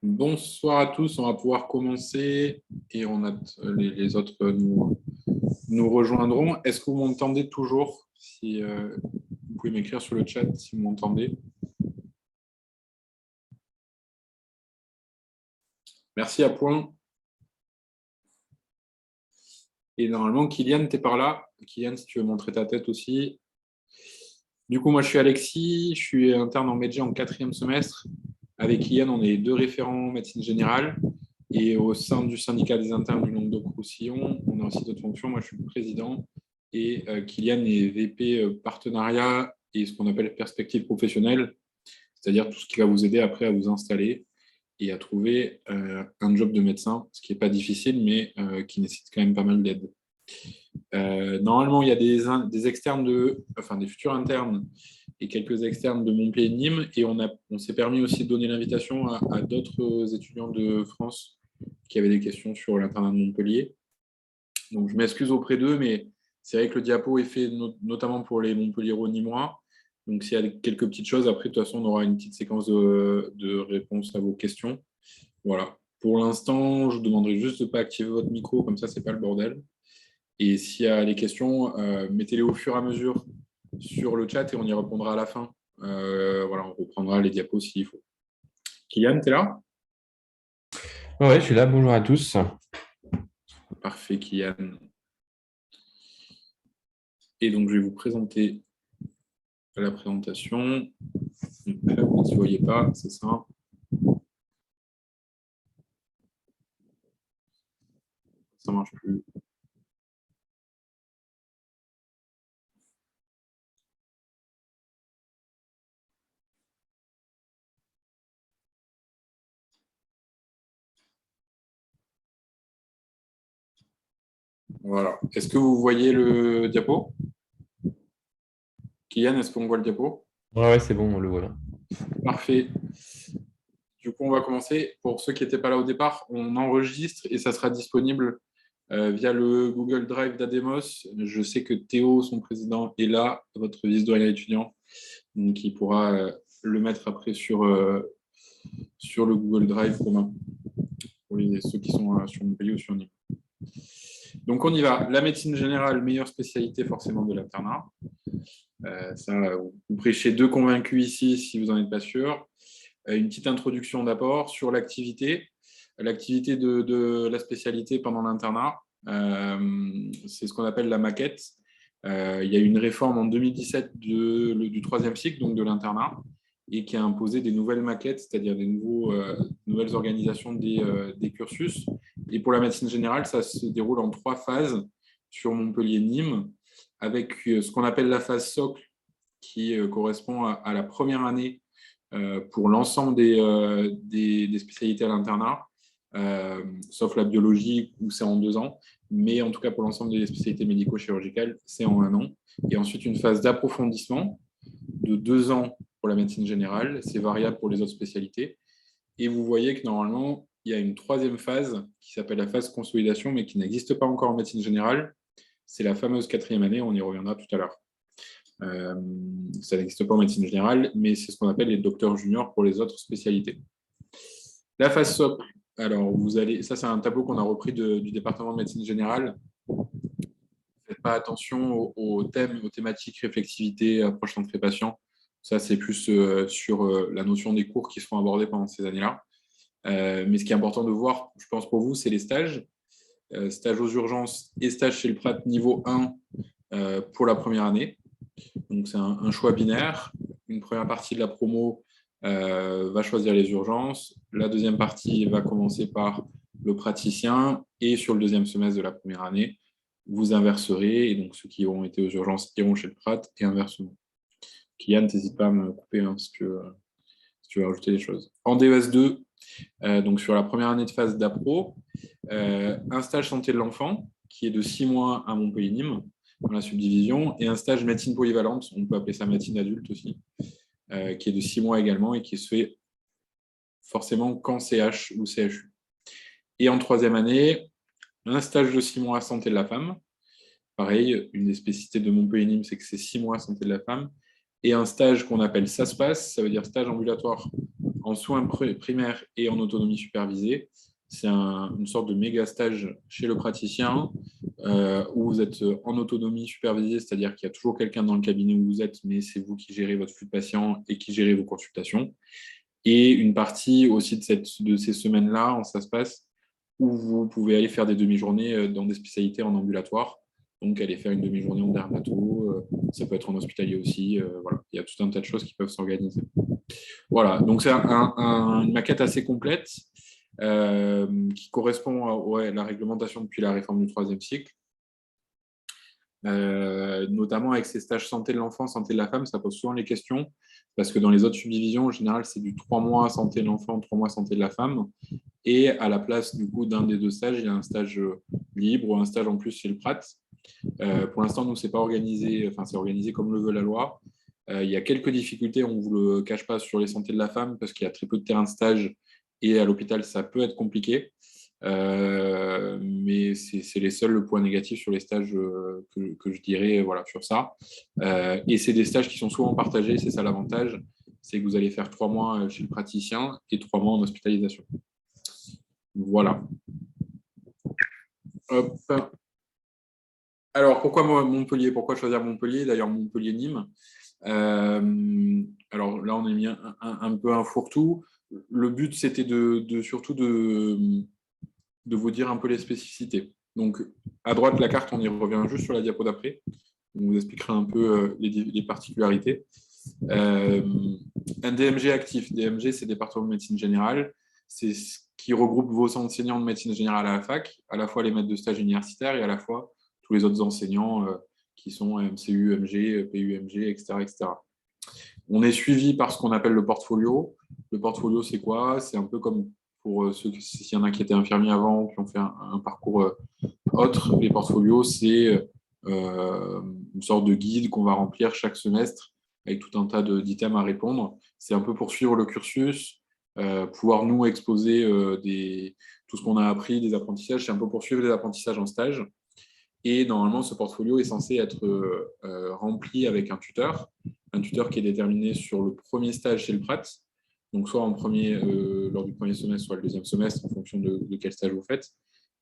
Bonsoir à tous, on va pouvoir commencer et les autres nous rejoindront. Est-ce que vous m'entendez toujours? Si, vous pouvez m'écrire sur le chat si vous m'entendez. Merci à point. Et normalement, Kylian, tu es par là. Kylian, si tu veux montrer ta tête aussi. Du coup, moi, je suis Alexis, je suis interne en Medj en 4e semestre. Avec Kylian, on est deux référents en médecine générale. Et au sein du syndicat des internes du Languedoc-Roussillon, on a aussi d'autres fonctions. Moi, je suis le président et Kylian est VP partenariat et ce qu'on appelle perspective professionnelle, c'est-à-dire tout ce qui va vous aider après à vous installer et à trouver un job de médecin, ce qui n'est pas difficile, mais qui nécessite quand même pas mal d'aide. Normalement, il y a des externes des futurs internes et quelques externes de Montpellier et Nîmes, et on s'est permis aussi de donner l'invitation à d'autres étudiants de France qui avaient des questions sur l'internat de Montpellier. Donc, je m'excuse auprès d'eux, mais c'est vrai que le diapo est fait notamment pour les Montpelliérains nîmois. Donc, s'il y a quelques petites choses, après, de toute façon, on aura une petite séquence de réponses à vos questions. Voilà. Pour l'instant, je vous demanderai juste de ne pas activer votre micro, comme ça, ce n'est pas le bordel. Et s'il y a des questions, mettez-les au fur et à mesure sur le chat et on y répondra à la fin. Voilà, on reprendra les diapos s'il faut. Kylian, tu es là? Ouais, je suis là. Bonjour à tous. Parfait, Kylian. Et donc, je vais vous présenter la présentation. Vous ne voyez pas, c'est ça. Ça ne marche plus. Voilà. Est-ce que vous voyez le diapo? Kylian, est-ce qu'on voit le diapo? Ouais, c'est bon, on le voit là. Parfait. Du coup, on va commencer. Pour ceux qui n'étaient pas là au départ, on enregistre et ça sera disponible via le Google Drive d'Ademos. Je sais que Théo, son président, est là, votre vice-doyen étudiant, donc il pourra le mettre après sur le Google Drive commun pour ceux qui sont sur Montpellier ou sur Nîmes. Donc on y va. La médecine générale, meilleure spécialité forcément de l'internat. Ça, vous prêchez deux convaincus ici si vous n'en êtes pas sûr. Une petite introduction d'abord sur l'activité. L'activité de la spécialité pendant l'internat, c'est ce qu'on appelle la maquette. Il y a eu une réforme en 2017 du troisième cycle, donc de l'internat, et qui a imposé des nouvelles maquettes, c'est-à-dire des nouvelles organisations des cursus. Et pour la médecine générale, ça se déroule en 3 phases sur Montpellier-Nîmes, avec ce qu'on appelle la phase socle, qui correspond à la première année pour l'ensemble des spécialités à l'internat, sauf la biologie où c'est en 2 ans, mais en tout cas pour l'ensemble des spécialités médico-chirurgicales, c'est en 1 an. Et ensuite une phase d'approfondissement de 2 ans pour la médecine générale, c'est variable pour les autres spécialités. Et vous voyez que normalement, il y a une 3e phase qui s'appelle la phase consolidation, mais qui n'existe pas encore en médecine générale. C'est la fameuse 4e année, on y reviendra tout à l'heure. Ça n'existe pas en médecine générale, mais c'est ce qu'on appelle les docteurs juniors pour les autres spécialités. La phase socle, alors ça c'est un tableau qu'on a repris du département de médecine générale. Faites pas attention aux thèmes, aux thématiques, réflexivité, approche centrée patient. Ça c'est plus sur la notion des cours qui seront abordés pendant ces années-là. Mais ce qui est important de voir, je pense pour vous, c'est les stages. Stages aux urgences et stages chez le Prat niveau 1 pour la première année. Donc, c'est un choix binaire. Une première partie de la promo va choisir les urgences. La deuxième partie va commencer par le praticien. Et sur le 2e semestre de la première année, vous inverserez. Et donc, ceux qui auront été aux urgences iront chez le Prat et inversement. Kylian, n'hésite pas à me couper si tu veux rajouter des choses. En DES2, donc sur la première année de phase d'appro, un stage santé de l'enfant qui est de 6 mois à Montpellier-Nîmes dans la subdivision, et un stage médecine polyvalente, on peut appeler ça médecine adulte aussi, qui est de 6 mois également et qui se fait forcément qu'en CH ou CHU. Et en 3e année, un stage de 6 mois à santé de la femme. Pareil, une des spécificités de Montpellier-Nîmes, c'est que c'est 6 mois à santé de la femme. Et un stage qu'on appelle SASPAS, ça veut dire stage ambulatoire en soins primaires et en autonomie supervisée. C'est une sorte de méga stage chez le praticien où vous êtes en autonomie supervisée, c'est-à-dire qu'il y a toujours quelqu'un dans le cabinet où vous êtes, mais c'est vous qui gérez votre flux de patients et qui gérez vos consultations. Et une partie aussi de ces semaines-là, ça se passe, où vous pouvez aller faire des demi-journées dans des spécialités en ambulatoire. Donc, aller faire une demi-journée en dermato, ça peut être en hospitalier aussi. Voilà. Il y a tout un tas de choses qui peuvent s'organiser. Voilà, donc c'est une maquette assez complète qui correspond à la réglementation depuis la réforme du troisième cycle. Notamment avec ces stages santé de l'enfant, santé de la femme, ça pose souvent les questions, parce que dans les autres subdivisions, en général, c'est du 3 mois santé de l'enfant, 3 mois santé de la femme, et à la place du coup d'un des deux stages, il y a un stage libre ou un stage en plus chez le Prat. Pour l'instant, nous, c'est pas organisé, enfin, c'est organisé comme le veut la loi. Il y a quelques difficultés, on ne vous le cache pas, sur les santé de la femme, parce qu'il y a très peu de terrains de stage, et à l'hôpital, ça peut être compliqué. Mais c'est les seuls points négatifs sur les stages que je dirais voilà, sur ça. Et c'est des stages qui sont souvent partagés, c'est ça l'avantage, c'est que vous allez faire 3 mois chez le praticien et 3 mois en hospitalisation. Voilà. Hop. Alors, pourquoi Montpellier? Pourquoi choisir Montpellier? D'ailleurs, Montpellier-Nîmes. Alors là, on a mis un peu un fourre-tout. Le but, c'était surtout de vous dire un peu les spécificités. Donc, à droite, la carte, on y revient juste sur la diapo d'après. On vous expliquera un peu les particularités. Un DMG actif. DMG, c'est département de médecine générale. C'est ce qui regroupe vos enseignants de médecine générale à la fac, à la fois les maîtres de stage universitaires et à la fois tous les autres enseignants qui sont MCU, MG, PUMG, etc., etc. On est suivi par ce qu'on appelle le portfolio. Le portfolio, c'est quoi? C'est un peu comme pour ceux, s'il y en a qui étaient infirmiers avant, qui ont fait un parcours autre. Les portfolios, c'est une sorte de guide qu'on va remplir chaque semestre avec tout un tas d'items à répondre. C'est un peu pour suivre le cursus, pouvoir nous exposer tout ce qu'on a appris, des apprentissages. C'est un peu pour suivre les apprentissages en stage. Et normalement, ce portfolio est censé être rempli avec un tuteur qui est déterminé sur le premier stage chez le Prat, donc soit lors du premier semestre, soit le deuxième semestre, en fonction de quel stage vous faites,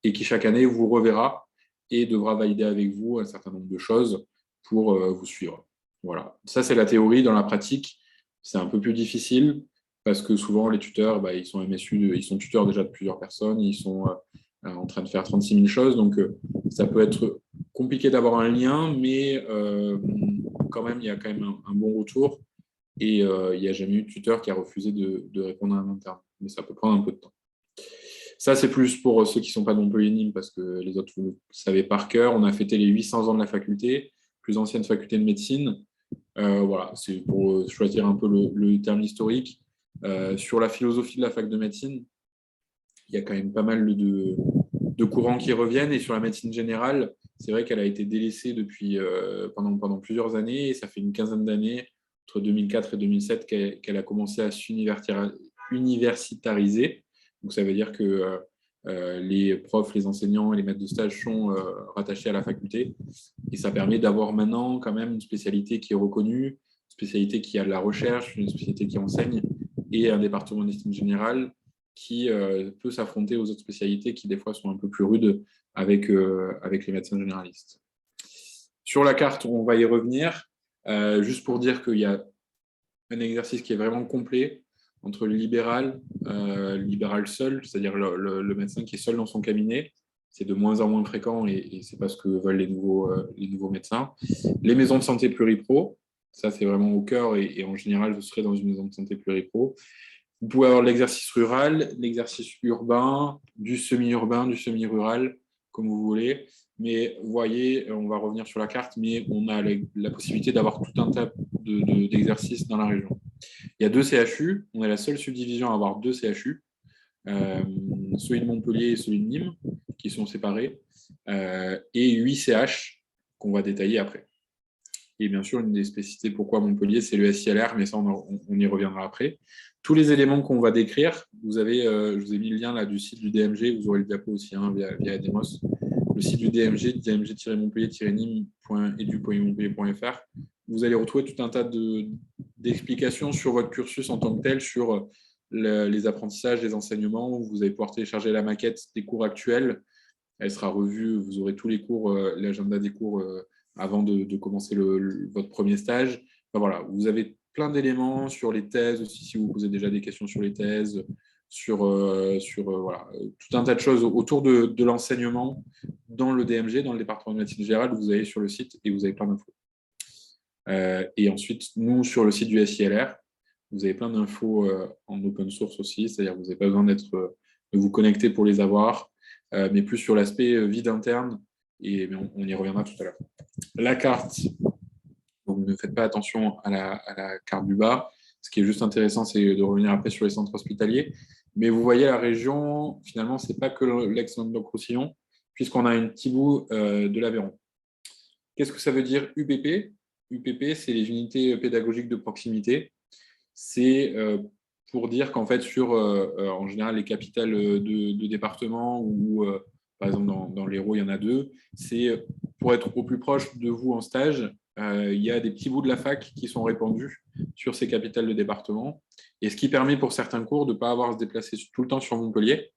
et qui chaque année vous reverra et devra valider avec vous un certain nombre de choses pour vous suivre. Voilà. Ça, c'est la théorie. Dans la pratique, c'est un peu plus difficile parce que souvent, les tuteurs, ils sont MSU, ils sont tuteurs déjà de plusieurs personnes, ils sont en train de faire 36 000 choses, donc ça peut être compliqué d'avoir un lien, mais quand même, il y a quand même un bon retour et il n'y a jamais eu de tuteur qui a refusé de répondre à un interne, mais ça peut prendre un peu de temps. Ça, c'est plus pour ceux qui ne sont pas de Montpellier-Nîmes, parce que les autres, vous le savez par cœur. On a fêté les 800 ans de la faculté, plus ancienne faculté de médecine. Voilà, c'est pour choisir un peu le terme historique. Sur la philosophie de la fac de médecine, il y a quand même pas mal de courants qui reviennent. Et sur la médecine générale, c'est vrai qu'elle a été délaissée pendant plusieurs années. Et ça fait une quinzaine d'années, entre 2004 et 2007, qu'elle a commencé à s'universitariser. Donc, ça veut dire que les profs, les enseignants et les maîtres de stage sont rattachés à la faculté. Et ça permet d'avoir maintenant quand même une spécialité qui est reconnue, une spécialité qui a de la recherche, une spécialité qui enseigne et un département de médecine générale qui peut s'affronter aux autres spécialités qui, des fois, sont un peu plus rudes avec les médecins généralistes. Sur la carte, on va y revenir. Juste pour dire qu'il y a un exercice qui est vraiment complet entre le libéral seul, c'est-à-dire le médecin qui est seul dans son cabinet. C'est de moins en moins fréquent et c'est pas ce que veulent les nouveaux médecins. Les maisons de santé pluripro, ça c'est vraiment au cœur et en général, je serai dans une maison de santé pluripro. Vous pouvez avoir l'exercice rural, l'exercice urbain, du semi-urbain, du semi-rural, comme vous voulez. Mais vous voyez, on va revenir sur la carte, mais on a la possibilité d'avoir tout un tas d'exercices dans la région. Il y a 2 CHU, on est la seule subdivision à avoir 2 CHU, celui de Montpellier et celui de Nîmes, qui sont séparés, et 8 CH qu'on va détailler après. Et bien sûr, une des spécificités pourquoi Montpellier, c'est le SILR, mais ça, on y reviendra après. Tous les éléments qu'on va décrire, je vous ai mis le lien là, du site du DMG, vous aurez le diapo aussi via Demos. Le site du DMG, dmg-montpellier-nîmes.edu.montpellier.fr. Vous allez retrouver tout un tas d'explications sur votre cursus en tant que tel, sur les apprentissages, les enseignements. Vous allez pouvoir télécharger la maquette des cours actuels. Elle sera revue. Vous aurez tous les cours, l'agenda des cours avant de commencer votre premier stage. Enfin, voilà, vous avez plein d'éléments sur les thèses aussi, si vous posez déjà des questions sur les thèses, sur voilà, tout un tas de choses autour de l'enseignement dans le DMG, dans le département de médecine générale. Vous allez sur le site et vous avez plein d'infos. Et ensuite, nous, sur le site du SILR, vous avez plein d'infos en open source aussi, c'est-à-dire que vous n'avez pas besoin de vous connecter pour les avoir, mais plus sur l'aspect vide interne, et on y reviendra tout à l'heure. La carte, donc ne faites pas attention à la carte du bas. Ce qui est juste intéressant, c'est de revenir après sur les centres hospitaliers. Mais vous voyez, la région, finalement, ce n'est pas que l'Aix-Languedoc-Roussillon, puisqu'on a un petit bout de l'Aveyron. Qu'est-ce que ça veut dire UPP? UPP, c'est les unités pédagogiques de proximité. C'est pour dire qu'en fait, en général, les capitales de département ou par exemple dans l'Hérault, il y en a 2, c'est pour être au plus proche de vous en stage, il y a des petits bouts de la fac qui sont répandus sur ces capitales de département, et ce qui permet pour certains cours de ne pas avoir à se déplacer tout le temps sur Montpellier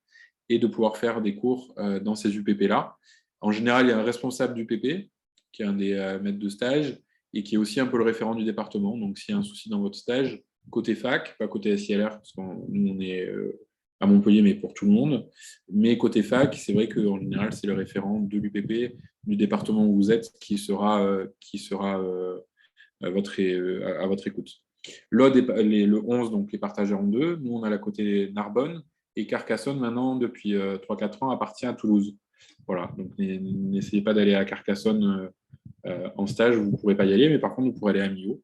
et de pouvoir faire des cours dans ces UPP-là. En général, il y a un responsable d'UPP, qui est un des maîtres de stage, et qui est aussi un peu le référent du département. Donc, s'il y a un souci dans votre stage, côté fac, pas côté SILR, parce que nous, on est à Montpellier, mais pour tout le monde. Mais côté fac, c'est vrai qu'en général, c'est le référent de l'UPP, du département où vous êtes, qui sera à votre écoute. L'ODE, le 11, donc, est partagé en 2. Nous, on a la côté Narbonne, et Carcassonne, maintenant, depuis 3-4 ans, appartient à Toulouse. Voilà, donc n'essayez pas d'aller à Carcassonne en stage, vous ne pourrez pas y aller, mais par contre, vous pourrez aller à Millau.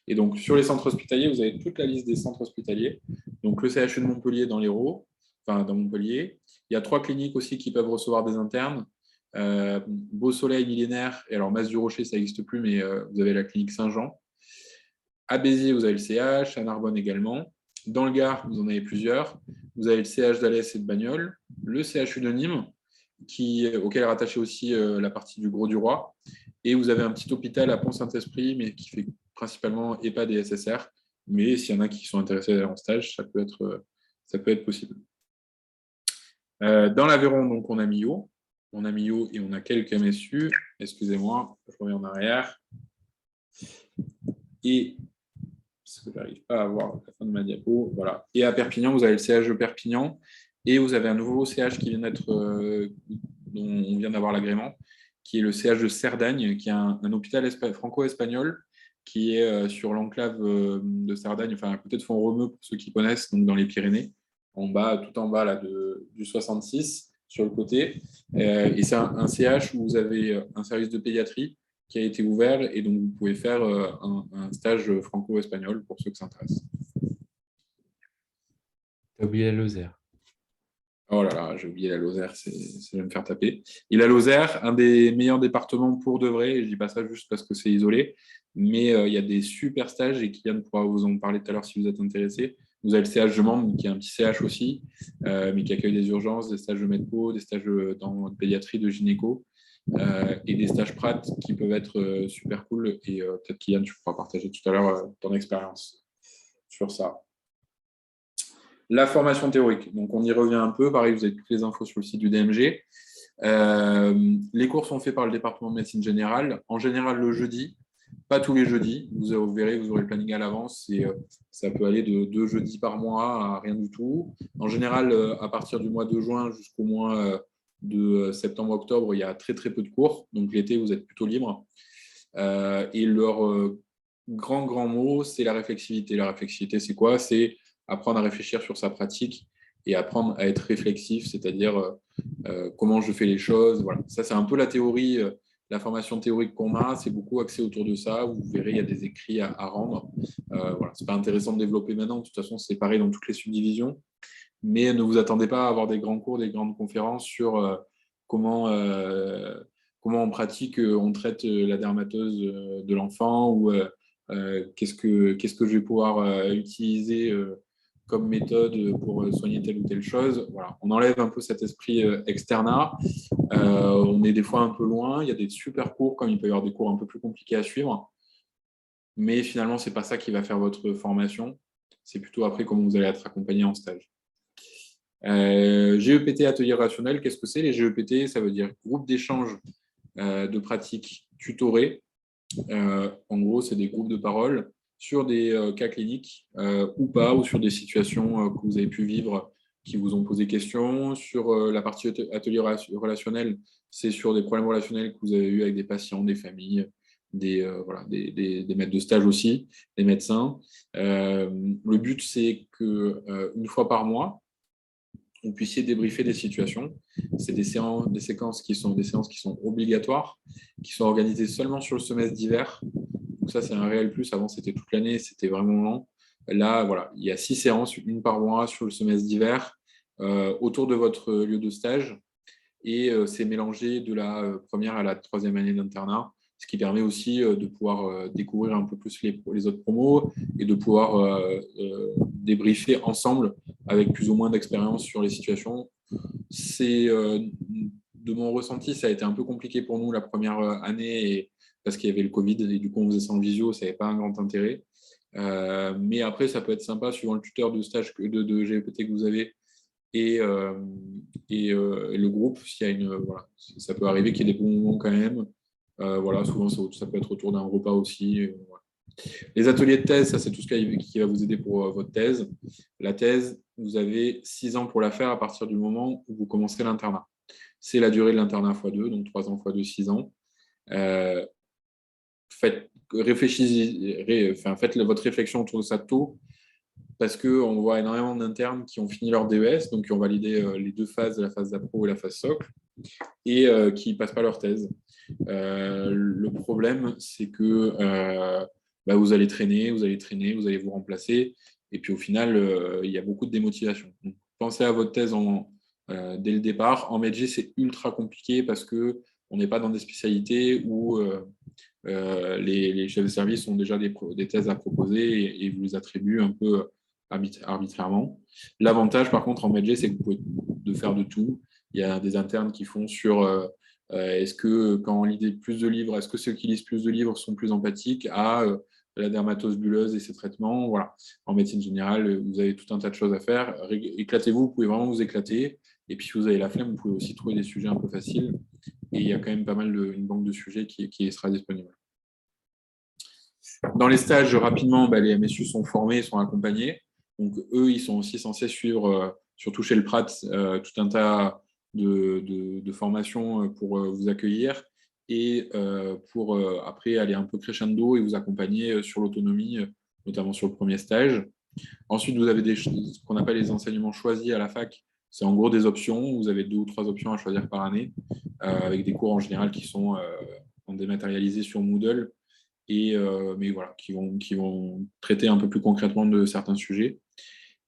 Et donc, sur les centres hospitaliers, vous avez toute la liste des centres hospitaliers. Donc, le CHU de Montpellier dans l'Hérault, enfin, dans Montpellier. Il y a 3 cliniques aussi qui peuvent recevoir des internes. Beau Soleil, Millénaire, et alors Mas du Rocher, ça n'existe plus, mais vous avez la clinique Saint-Jean. À Béziers, vous avez le CH, à Narbonne également. Dans le Gard, vous en avez plusieurs. Vous avez le CH d'Alès et de Bagnols, le CHU de Nîmes, auquel est rattaché aussi la partie du Gros-du-Roi. Et vous avez un petit hôpital à Pont-Saint-Esprit, mais qui fait principalement EHPAD et SSR. Mais s'il y en a qui sont intéressés en stage, ça peut être possible. Dans l'Aveyron, donc, on a Millau. On a Millau et on a quelques MSU. Excusez-moi, je reviens en arrière. Et parce que je n'arrive pas à voir la fin de ma diapo. Voilà. Et à Perpignan, vous avez le CH de Perpignan. Et vous avez un nouveau CH qui vient dont on vient d'avoir l'agrément, qui est le CH de Cerdagne, qui est un hôpital franco-espagnol qui est sur l'enclave de Cerdagne, enfin à côté de Font-Romeu, pour ceux qui connaissent, donc dans les Pyrénées, tout en bas là, du 66, sur le côté. Et c'est un CH où vous avez un service de pédiatrie qui a été ouvert, et donc vous pouvez faire un stage franco-espagnol pour ceux que ça intéresse. Tu as oublié la Lozère. Oh là là, j'ai oublié la Lozère, ça va me faire taper. Et la Lozère, un des meilleurs départements pour de vrai, et je ne dis pas ça juste parce que c'est isolé, mais il y a des super stages, et Kylian pourra vous en parler tout à l'heure si vous êtes intéressé. Vous avez le CH de Mende, qui est un petit CH aussi, mais qui accueille des urgences, des stages de médecine, des stages de pédiatrie, de gynéco, et des stages Prat qui peuvent être super cool. Et peut-être Kylian, tu pourras partager tout à l'heure ton expérience sur ça. La formation théorique, donc on y revient un peu. Pareil, vous avez toutes les infos sur le site du DMG. Les cours sont faits par le département de médecine générale, en général le jeudi, pas tous les jeudis. Vous verrez, vous aurez le planning à l'avance, et ça peut aller de 2 jeudis par mois à rien du tout. En général, à partir du mois de juin jusqu'au mois de septembre-octobre, il y a très très peu de cours, donc l'été, vous êtes plutôt libre. Et leur grand mot, c'est la réflexivité. La réflexivité, c'est quoi? C'est apprendre à réfléchir sur sa pratique et apprendre à être réflexif, c'est-à-dire comment je fais les choses. Voilà. Ça, c'est un peu la théorie, la formation théorique qu'on a, c'est beaucoup axé autour de ça. Vous verrez, il y a des écrits à rendre. Voilà. Ce n'est pas intéressant de développer maintenant, de toute façon, c'est pareil dans toutes les subdivisions. Mais ne vous attendez pas à avoir des grands cours, des grandes conférences sur comment on pratique, on traite la dermatose de l'enfant, ou qu'est-ce que je vais pouvoir utiliser comme méthode pour soigner telle ou telle chose. Voilà. On enlève un peu cet esprit externat. On est des fois un peu loin. Il y a des super cours, comme il peut y avoir des cours un peu plus compliqués à suivre. Mais finalement, ce n'est pas ça qui va faire votre formation. C'est plutôt après comment vous allez être accompagné en stage. GEPT, atelier relationnel, qu'est-ce que c'est? Les GEPT, ça veut dire groupe d'échange de pratiques tutorés. En gros, c'est des groupes de parole sur des cas cliniques ou pas, ou sur des situations que vous avez pu vivre qui vous ont posé question. Sur la partie atelier relationnel, c'est sur des problèmes relationnels que vous avez eu avec des patients, des familles, des maîtres de stage aussi, des médecins. Le but, c'est qu'une fois par mois, vous puissiez débriefer des situations. C'est des séances qui sont obligatoires, qui sont organisées seulement sur le semestre d'hiver. Donc ça, c'est un réel plus. Avant, c'était toute l'année, c'était vraiment lent. Là, voilà, il y a 6 séances, une par mois sur le semestre d'hiver, autour de votre lieu de stage. Et c'est mélangé de la première à la troisième année d'internat, ce qui permet aussi de pouvoir découvrir un peu plus les autres promos et de pouvoir débriefer ensemble avec plus ou moins d'expérience sur les situations. De mon ressenti, ça a été un peu compliqué pour nous la première année parce qu'il y avait le Covid et du coup on faisait ça en visio, ça n'avait pas un grand intérêt. Mais après, ça peut être sympa suivant le tuteur de stage de GPT que vous avez et le groupe, s'il y a ça peut arriver qu'il y ait des bons moments quand même. Souvent, ça peut être autour d'un repas aussi. Voilà. Les ateliers de thèse, ça, c'est tout ce qui va vous aider pour votre thèse. La thèse, vous avez 6 ans pour la faire à partir du moment où vous commencez l'internat. C'est la durée de l'internat x2, donc 3 ans x2, 6 ans. Faites votre réflexion autour de ça tôt, parce qu'on voit énormément d'internes qui ont fini leur DES, donc qui ont validé les 2 phases, la phase d'appro et la phase socle, et qui ne passent pas leur thèse. Le problème, c'est que vous allez traîner, vous allez vous remplacer, et puis au final, il y a beaucoup de démotivation. Donc, pensez à votre thèse dès le départ. En MedG, c'est ultra compliqué parce qu'on n'est pas dans des spécialités où les chefs de service ont déjà des thèses à proposer et vous les attribuent un peu arbitrairement. L'avantage, par contre, en MedG, c'est que vous pouvez faire de tout. Il y a des internes qui font sur est-ce que quand on lit plus de livres, est-ce que ceux qui lisent plus de livres sont plus empathiques à la dermatose bulleuse et ses traitements. Voilà. En médecine générale, vous avez tout un tas de choses à faire. Éclatez-vous, vous pouvez vraiment vous éclater. Et puis, si vous avez la flemme, vous pouvez aussi trouver des sujets un peu faciles. Et il y a quand même pas mal une banque de sujets qui sera disponible. Dans les stages, rapidement, les MSU sont formés, sont accompagnés. Donc, eux, ils sont aussi censés suivre, surtout chez le Prat, tout un tas de formations pour vous accueillir et pour après aller un peu crescendo et vous accompagner sur l'autonomie, notamment sur le premier stage. Ensuite, vous avez ce qu'on appelle les enseignements choisis à la fac. C'est en gros des options. Vous avez 2 ou 3 options à choisir par année, avec des cours en général qui sont dématérialisés sur Moodle, mais voilà, qui vont traiter un peu plus concrètement de certains sujets.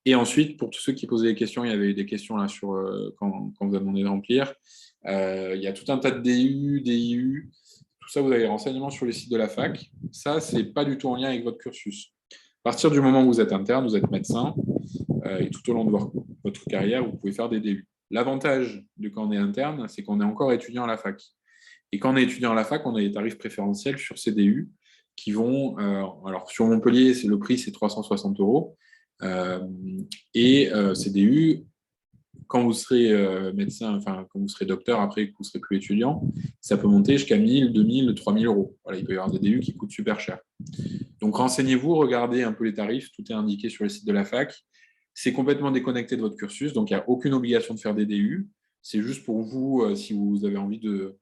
Et ensuite, pour tous ceux qui posaient des questions, il y avait des questions là sur quand vous avez demandé de remplir. Il y a tout un tas de DU, DIU. Tout ça, vous avez les renseignements sur les sites de la fac. Ça, c'est pas du tout en lien avec votre cursus. À partir du moment où vous êtes interne, vous êtes médecin, et tout au long de votre carrière, vous pouvez faire des DU. L'avantage de quand on est interne, c'est qu'on est encore étudiant à la fac. Et quand on est étudiant à la fac, on a des tarifs préférentiels sur ces DU qui vont... alors, sur Montpellier, le prix, c'est 360 €. Ces DU, quand vous serez médecin, enfin, quand vous serez docteur, après que vous serez plus étudiant, ça peut monter jusqu'à 1000, 2000, 3000 €. Voilà, il peut y avoir des DU qui coûtent super cher. Donc, renseignez-vous, regardez un peu les tarifs, tout est indiqué sur le site de la fac. C'est complètement déconnecté de votre cursus, donc il n'y a aucune obligation de faire des DU. C'est juste pour vous, si vous avez envie de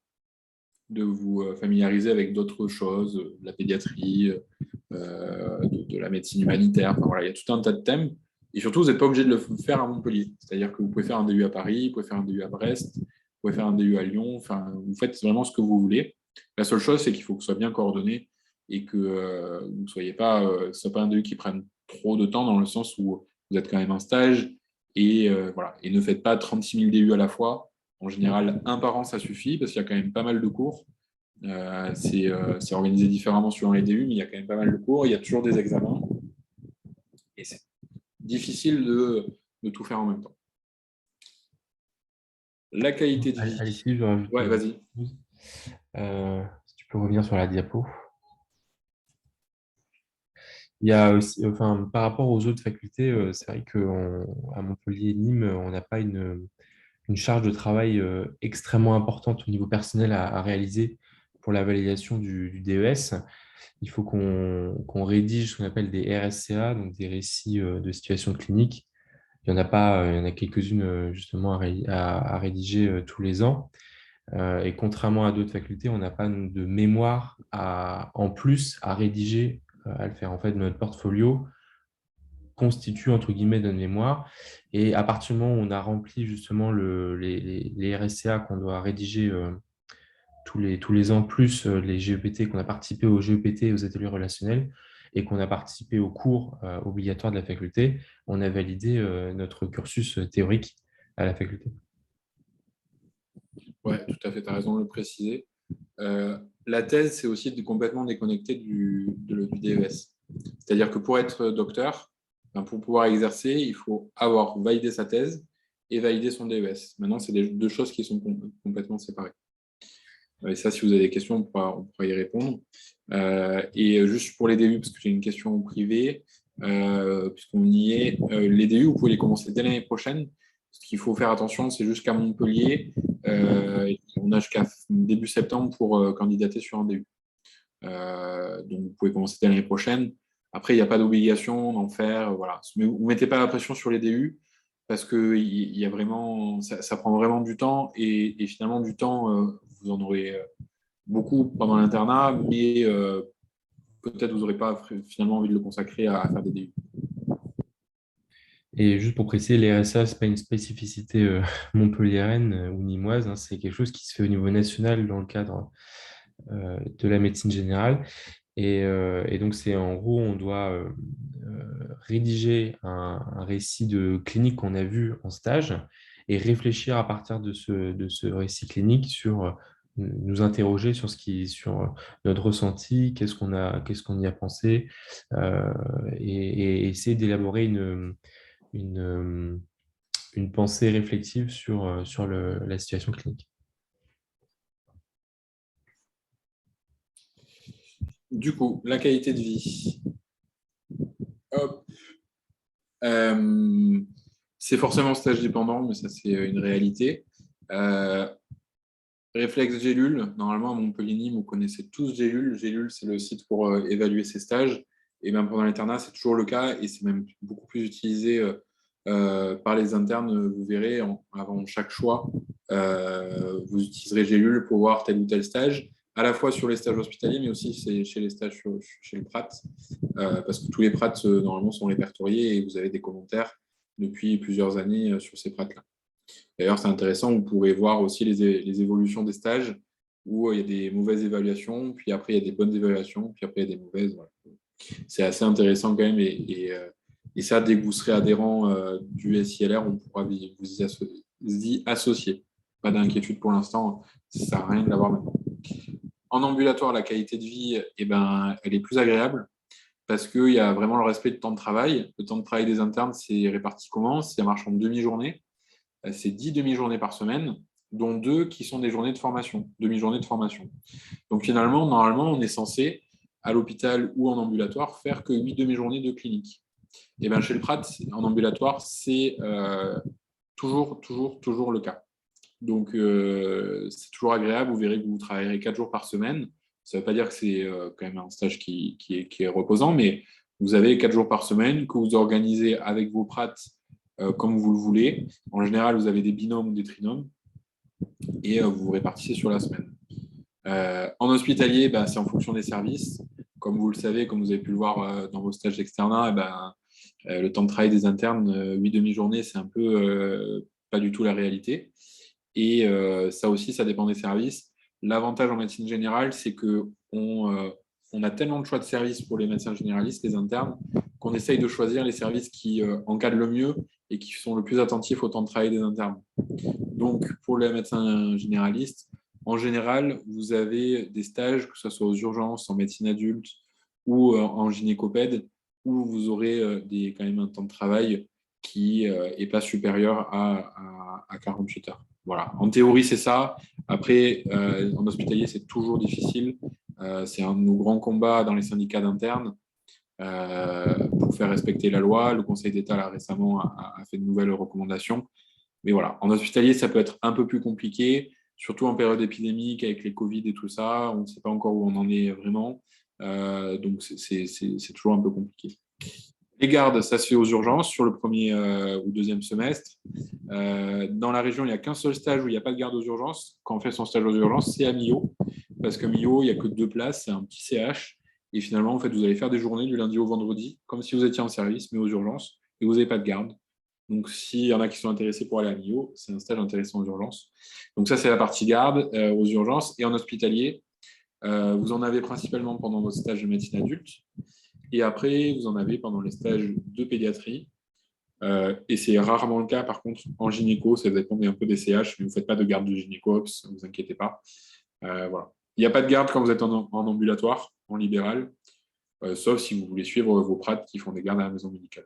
vous familiariser avec d'autres choses, de la pédiatrie, de la médecine humanitaire. Enfin, voilà, il y a tout un tas de thèmes. Et surtout, vous n'êtes pas obligé de le faire à Montpellier. C'est-à-dire que vous pouvez faire un DU à Paris, vous pouvez faire un DU à Brest, vous pouvez faire un DU à Lyon. Enfin, vous faites vraiment ce que vous voulez. La seule chose, c'est qu'il faut que ce soit bien coordonné et que vous ne soyez pas, ce soit pas un DU qui prenne trop de temps dans le sens où vous êtes quand même en stage. Et voilà. Et ne faites pas 36 000 DU à la fois. En général, un par an, ça suffit parce qu'il y a quand même pas mal de cours. C'est organisé différemment suivant les DU, mais il y a quand même pas mal de cours. Il y a toujours des examens. Et c'est difficile de tout faire en même temps. La qualité de vie. Alexis, je rajoute Ouais, vas-y. Si tu peux revenir sur la diapo. Il y a aussi, enfin, par rapport aux autres facultés, c'est vrai qu'à Montpellier et Nîmes, on n'a pas une charge de travail extrêmement importante au niveau personnel à réaliser pour la validation du DES. Il faut qu'on rédige ce qu'on appelle des RSCA, donc des récits de situation clinique. Il y en a pas, il y en a quelques-unes justement à rédiger tous les ans. Et contrairement à d'autres facultés, on n'a pas de mémoire en plus à rédiger, à le faire. En fait, notre portfolio constitue entre guillemets notre mémoire. Et à partir du moment où on a rempli justement les RSCA qu'on doit rédiger tous les ans, plus les GEPT, qu'on a participé aux GEPT et aux ateliers relationnels, et qu'on a participé aux cours obligatoires de la faculté, on a validé notre cursus théorique à la faculté. Ouais, tout à fait, tu as raison de le préciser. La thèse, c'est aussi complètement déconnecté du DES. C'est-à-dire que pour être docteur, pour pouvoir exercer, il faut avoir validé sa thèse et valider son DES. Maintenant, c'est deux choses qui sont complètement séparées. Et ça, si vous avez des questions, on pourra y répondre. Et juste pour les DU, parce que j'ai une question privée, puisqu'on y est, les DU, vous pouvez les commencer dès l'année prochaine. Ce qu'il faut faire attention, c'est jusqu'à Montpellier. On a jusqu'à début septembre pour candidater sur un DU. Donc, vous pouvez commencer dès l'année prochaine. Après, il n'y a pas d'obligation d'en faire. Voilà. Mais vous ne mettez pas la pression sur les DU parce que il y a vraiment, ça prend vraiment du temps et finalement, du temps, vous en aurez beaucoup pendant l'internat, mais peut-être vous n'aurez pas finalement envie de le consacrer à faire des DU. Et juste pour préciser, les RSA, ce n'est pas une spécificité montpelliéraine ou nîmoise, hein, c'est quelque chose qui se fait au niveau national dans le cadre de la médecine générale. Et donc, c'est en gros, on doit rédiger un récit de clinique qu'on a vu en stage et réfléchir à partir de ce récit clinique sur nous interroger sur notre ressenti, qu'est-ce qu'on y a pensé, et essayer d'élaborer une, une pensée réflexive sur la situation clinique. Du coup, la qualité de vie. Hop. Euh, c'est forcément stage dépendant, mais ça, c'est une réalité. Réflexe Gélule. Normalement, à Montpellier-Nîmes, vous connaissez tous Gélule. Gélule, c'est le site pour évaluer ses stages. Et même pendant l'internat, c'est toujours le cas et c'est même beaucoup plus utilisé par les internes. Vous verrez, avant chaque choix, vous utiliserez Gélule pour voir tel ou tel stage, à la fois sur les stages hospitaliers, mais aussi chez les stages chez le Prat, parce que tous les Prats, normalement, sont répertoriés et vous avez des commentaires depuis plusieurs années sur ces Prats-là. D'ailleurs, c'est intéressant, vous pourrez voir aussi les évolutions des stages où il y a des mauvaises évaluations, puis après il y a des bonnes évaluations, puis après il y a des mauvaises. Voilà. C'est assez intéressant quand même et ça, dès que vous serez adhérent du SILR, on pourra vous y associer. Pas d'inquiétude pour l'instant, ça ne sert à rien de l'avoir maintenant. En ambulatoire, la qualité de vie, elle est plus agréable parce qu'il y a vraiment le respect du temps de travail. Le temps de travail des internes, c'est réparti comment? Ça marche en demi-journée. C'est 10 demi-journées par semaine, dont 2 qui sont des journées de formation, demi-journées de formation. Donc finalement, normalement, on est censé, à l'hôpital ou en ambulatoire, faire que 8 demi-journées de clinique. Et bien chez le Prat, en ambulatoire, c'est toujours le cas. Donc c'est toujours agréable, vous verrez que vous travaillerez 4 jours par semaine. Ça ne veut pas dire que c'est quand même un stage qui est reposant, mais vous avez 4 jours par semaine que vous organisez avec vos Prats comme vous le voulez. En général, vous avez des binômes ou des trinômes et vous vous répartissez sur la semaine. En hospitalier, c'est en fonction des services. Comme vous le savez, comme vous avez pu le voir dans vos stages d'externat, le temps de travail des internes, 8 demi-journées, c'est un peu pas du tout la réalité. Et ça aussi, ça dépend des services. L'avantage en médecine générale, c'est qu'on a tellement de choix de services pour les médecins généralistes, les internes, qu'on essaye de choisir les services qui encadrent le mieux et qui sont le plus attentifs au temps de travail des internes. Donc, pour les médecins généralistes, en général, vous avez des stages, que ce soit aux urgences, en médecine adulte ou en gynécopède, où vous aurez quand même un temps de travail qui n'est pas supérieur à 48 heures. Voilà. En théorie, c'est ça. Après, en hospitalier, c'est toujours difficile. C'est un de nos grands combats dans les syndicats d'internes. pour faire respecter la loi. Le Conseil d'État, là, récemment, a fait de nouvelles recommandations. Mais voilà, en hospitalier, ça peut être un peu plus compliqué, surtout en période épidémique avec les Covid et tout ça. On ne sait pas encore où on en est vraiment. Donc, c'est toujours un peu compliqué. Les gardes, ça se fait aux urgences sur le premier ou deuxième semestre. Dans la région, il n'y a qu'un seul stage où il n'y a pas de garde aux urgences. Quand on fait son stage aux urgences, c'est à Millau. Parce que Millau, il n'y a que 2 places, c'est un petit CH. Et finalement, en fait, vous allez faire des journées du lundi au vendredi, comme si vous étiez en service, mais aux urgences, et vous n'avez pas de garde. Donc, s'il y en a qui sont intéressés pour aller à Millau, c'est un stage intéressant aux urgences. Donc, ça, c'est la partie garde aux urgences. Et en hospitalier, vous en avez principalement pendant votre stage de médecine adulte. Et après, vous en avez pendant les stages de pédiatrie. Et c'est rarement le cas, par contre, en gynéco. Ça dépend un peu des CH, mais vous ne faites pas de garde de gynéco-ops, ne vous inquiétez pas. Voilà. Il n'y a pas de garde quand vous êtes en ambulatoire, en libéral, sauf si vous voulez suivre vos prates qui font des gardes à la maison médicale.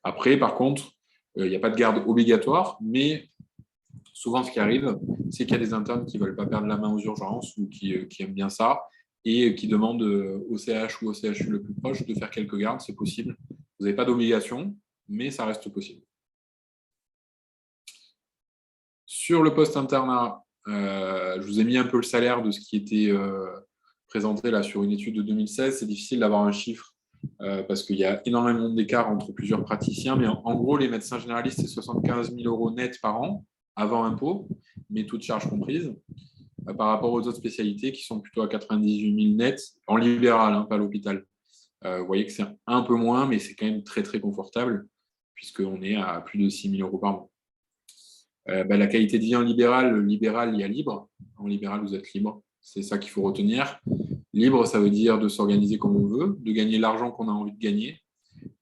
Après, par contre, il n'y a pas de garde obligatoire, mais souvent, ce qui arrive, c'est qu'il y a des internes qui ne veulent pas perdre la main aux urgences ou qui aiment bien ça et qui demandent au CH ou au CHU le plus proche de faire quelques gardes, c'est possible. Vous n'avez pas d'obligation, mais ça reste possible. Sur le post-internat, je vous ai mis un peu le salaire de ce qui était présenté là sur une étude de 2016. C'est difficile d'avoir un chiffre parce qu'il y a énormément d'écart entre plusieurs praticiens. Mais en gros, les médecins généralistes, c'est 75 000 € net par an, avant impôt, mais toutes charges comprises, par rapport aux autres spécialités qui sont plutôt à 98 000 net, en libéral, hein, pas à l'hôpital. Vous voyez que c'est un peu moins, mais c'est quand même très, très confortable, puisqu'on est à plus de 6 000 € par mois. La qualité de vie en libéral, il y a libre. En libéral, vous êtes libre. C'est ça qu'il faut retenir. Libre, ça veut dire de s'organiser comme on veut, de gagner l'argent qu'on a envie de gagner.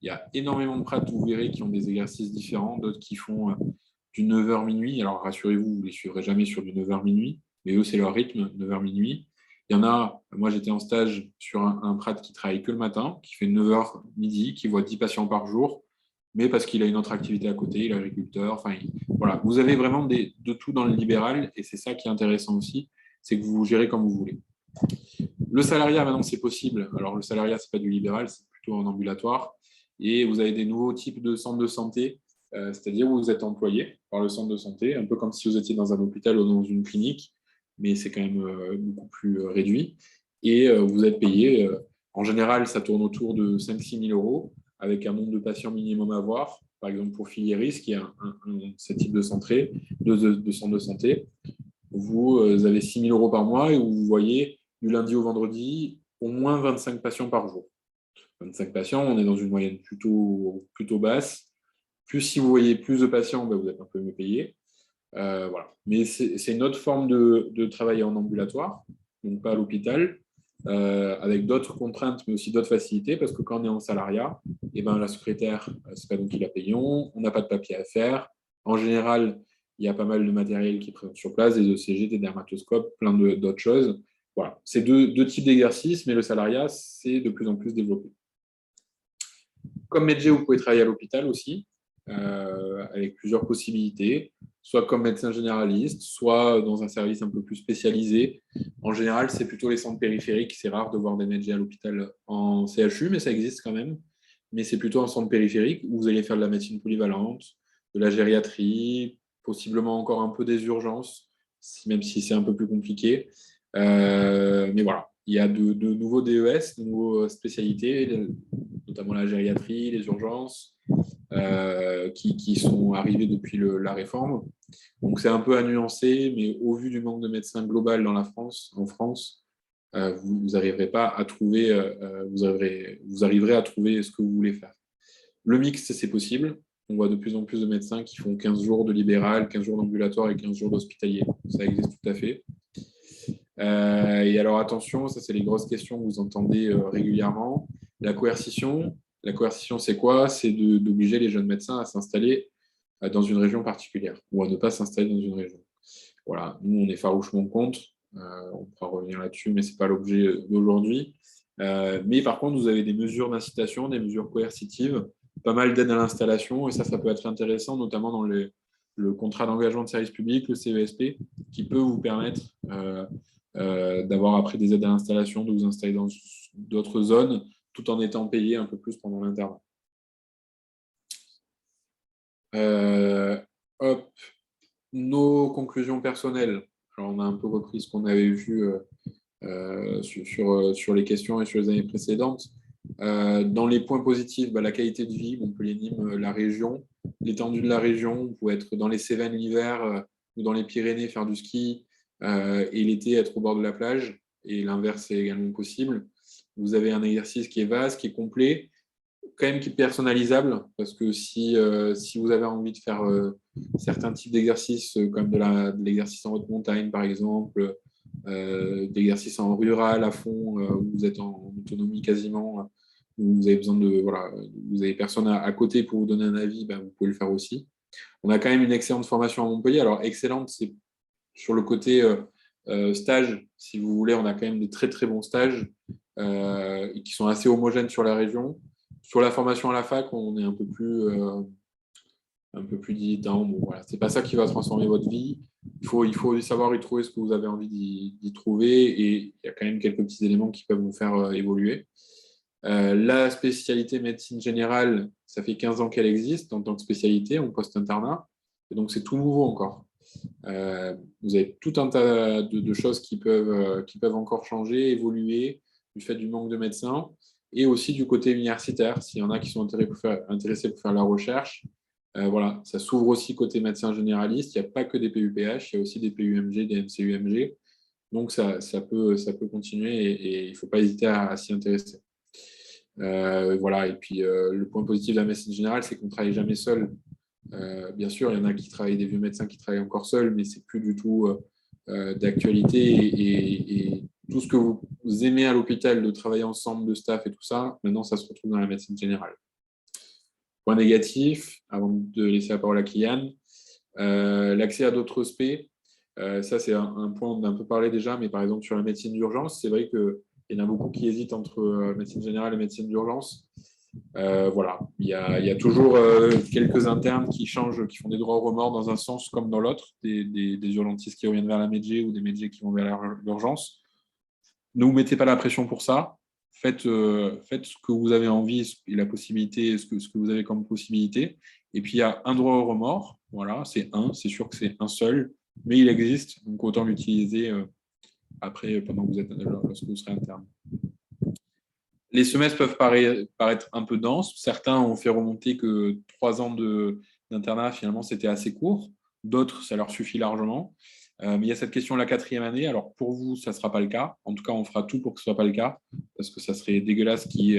Il y a énormément de prates, vous verrez, qui ont des exercices différents, d'autres qui font du 9h minuit. Alors, rassurez-vous, vous ne les suivrez jamais sur du 9h minuit, mais eux, c'est leur rythme, 9h minuit. Il y en a, moi, j'étais en stage sur un prat qui travaille que le matin, qui fait 9h midi, qui voit 10 patients par jour, mais parce qu'il a une autre activité à côté, il est agriculteur. Enfin, voilà, vous avez vraiment de tout dans le libéral, et c'est ça qui est intéressant aussi, c'est que vous gérez comme vous voulez. Le salariat, maintenant, c'est possible. Alors, le salariat, ce n'est pas du libéral, c'est plutôt en ambulatoire. Et vous avez des nouveaux types de centres de santé, c'est-à-dire où vous êtes employé par le centre de santé, un peu comme si vous étiez dans un hôpital ou dans une clinique, mais c'est quand même beaucoup plus réduit. Et vous êtes payé, en général, ça tourne autour de 5 000 – 6 000 € avec un nombre de patients minimum à voir. Par exemple, pour Filieris, qui a ce type de centre de santé, vous avez 6 000 € par mois et vous voyez du lundi au vendredi au moins 25 patients par jour. 25 patients, on est dans une moyenne plutôt basse. Plus si vous voyez plus de patients, vous êtes un peu mieux payé. Voilà. Mais c'est une autre forme de travailler en ambulatoire, donc pas à l'hôpital, avec d'autres contraintes, mais aussi d'autres facilités, parce que quand on est en salariat, la secrétaire, c'est pas nous qui la payons, on n'a pas de papier à faire. En général, il y a pas mal de matériel qui est présent sur place, des ECG, des dermatoscopes, plein d'autres choses. Voilà. C'est deux types d'exercices, mais le salariat, c'est de plus en plus développé. Comme médecin, vous pouvez travailler à l'hôpital aussi, avec plusieurs possibilités, soit comme médecin généraliste, soit dans un service un peu plus spécialisé. En général, c'est plutôt les centres périphériques. C'est rare de voir des médecins à l'hôpital en CHU, mais ça existe quand même. Mais c'est plutôt en centre périphérique où vous allez faire de la médecine polyvalente, de la gériatrie, possiblement encore un peu des urgences, même si c'est un peu plus compliqué. Mais voilà, il y a de nouveaux DES, de nouvelles spécialités, notamment la gériatrie, les urgences, qui sont arrivées depuis la réforme. Donc c'est un peu à nuancer, mais au vu du manque de médecins global en France, vous n'arriverez pas à trouver, vous arriverez à trouver ce que vous voulez faire. Le mixte, c'est possible. On voit de plus en plus de médecins qui font 15 jours de libéral, 15 jours d'ambulatoire et 15 jours d'hospitalier. Ça existe tout à fait. Et alors attention, ça c'est les grosses questions que vous entendez régulièrement. La coercition, c'est quoi? C'est d'obliger les jeunes médecins à s'installer dans une région particulière ou à ne pas s'installer dans une région. Voilà, nous on est farouchement contre. On pourra revenir là-dessus, mais ce n'est pas l'objet d'aujourd'hui. Mais par contre, vous avez des mesures d'incitation, des mesures coercitives, pas mal d'aide à l'installation, et ça peut être intéressant, notamment dans le contrat d'engagement de service public, le CESP, qui peut vous permettre d'avoir après des aides à l'installation, de vous installer dans d'autres zones, tout en étant payé un peu plus pendant l'internat. Hop, nos conclusions personnelles. Alors, on a un peu repris ce qu'on avait vu sur les questions et sur les années précédentes. Dans les points positifs, la qualité de vie, Montpellier-Nîmes, la région, l'étendue de la région. Vous pouvez être dans les Cévennes l'hiver ou dans les Pyrénées faire du ski et l'été être au bord de la plage. Et l'inverse est également possible. Vous avez un exercice qui est vaste, qui est complet, quand même qui est personnalisable, parce que si vous avez envie de faire certains types d'exercices, comme de l'exercice en haute montagne, par exemple, d'exercices en rural à fond, où vous êtes en autonomie quasiment, où vous avez besoin de, voilà, vous avez personne à côté pour vous donner un avis, vous pouvez le faire aussi. On a quand même une excellente formation à Montpellier. Alors, excellente, c'est sur le côté stage, si vous voulez, on a quand même des très très bons stages qui sont assez homogènes sur la région. Sur la formation à la fac, on est un peu plus digitant. Bon, voilà, c'est pas ça qui va transformer votre vie. Il faut savoir y trouver ce que vous avez envie d'y trouver, et il y a quand même quelques petits éléments qui peuvent vous faire évoluer. La spécialité médecine générale, ça fait 15 ans qu'elle existe en tant que spécialité, en post-internat, et donc c'est tout nouveau encore. Vous avez tout un tas de choses qui peuvent encore changer, évoluer, du fait du manque de médecins, et aussi du côté universitaire, s'il y en a qui sont intéressés pour faire la recherche. Voilà, ça s'ouvre aussi côté médecin généraliste. Il n'y a pas que des PUPH, il y a aussi des PUMG, des MCUMG. Donc, ça peut continuer et il ne faut pas hésiter à s'y intéresser. Voilà, et puis le point positif de la médecine générale, c'est qu'on ne travaille jamais seul. Bien sûr, il y en a qui travaillent, des vieux médecins qui travaillent encore seuls, mais c'est plus du tout d'actualité. Et tout ce que vous aimez à l'hôpital, de travailler ensemble, de staff et tout ça, maintenant, ça se retrouve dans la médecine générale. Point négatif, avant de laisser la parole à Kylian, l'accès à d'autres spé. Ça, c'est un point dont on a un peu parlé déjà, mais par exemple, sur la médecine d'urgence, c'est vrai qu'il y en a beaucoup qui hésitent entre médecine générale et médecine d'urgence. Voilà, il y a toujours quelques internes qui changent, qui font des droits au remords dans un sens comme dans l'autre, des urgentistes qui reviennent vers la médecine ou des médecins qui vont vers l'urgence. Ne vous mettez pas la pression pour ça. Faites ce que vous avez envie et la possibilité, ce que vous avez comme possibilité. Et puis, il y a un droit au remords. Voilà, c'est sûr que c'est un seul, mais il existe. Donc, autant l'utiliser après, pendant que lorsque vous serez interne. Les semestres peuvent paraître un peu denses. Certains ont fait remonter que 3 ans d'internat, finalement, c'était assez court. D'autres, ça leur suffit largement. Mais il y a cette question de la 4e année. Alors, pour vous, ça ne sera pas le cas. En tout cas, on fera tout pour que ce ne soit pas le cas, parce que ça serait dégueulasse qui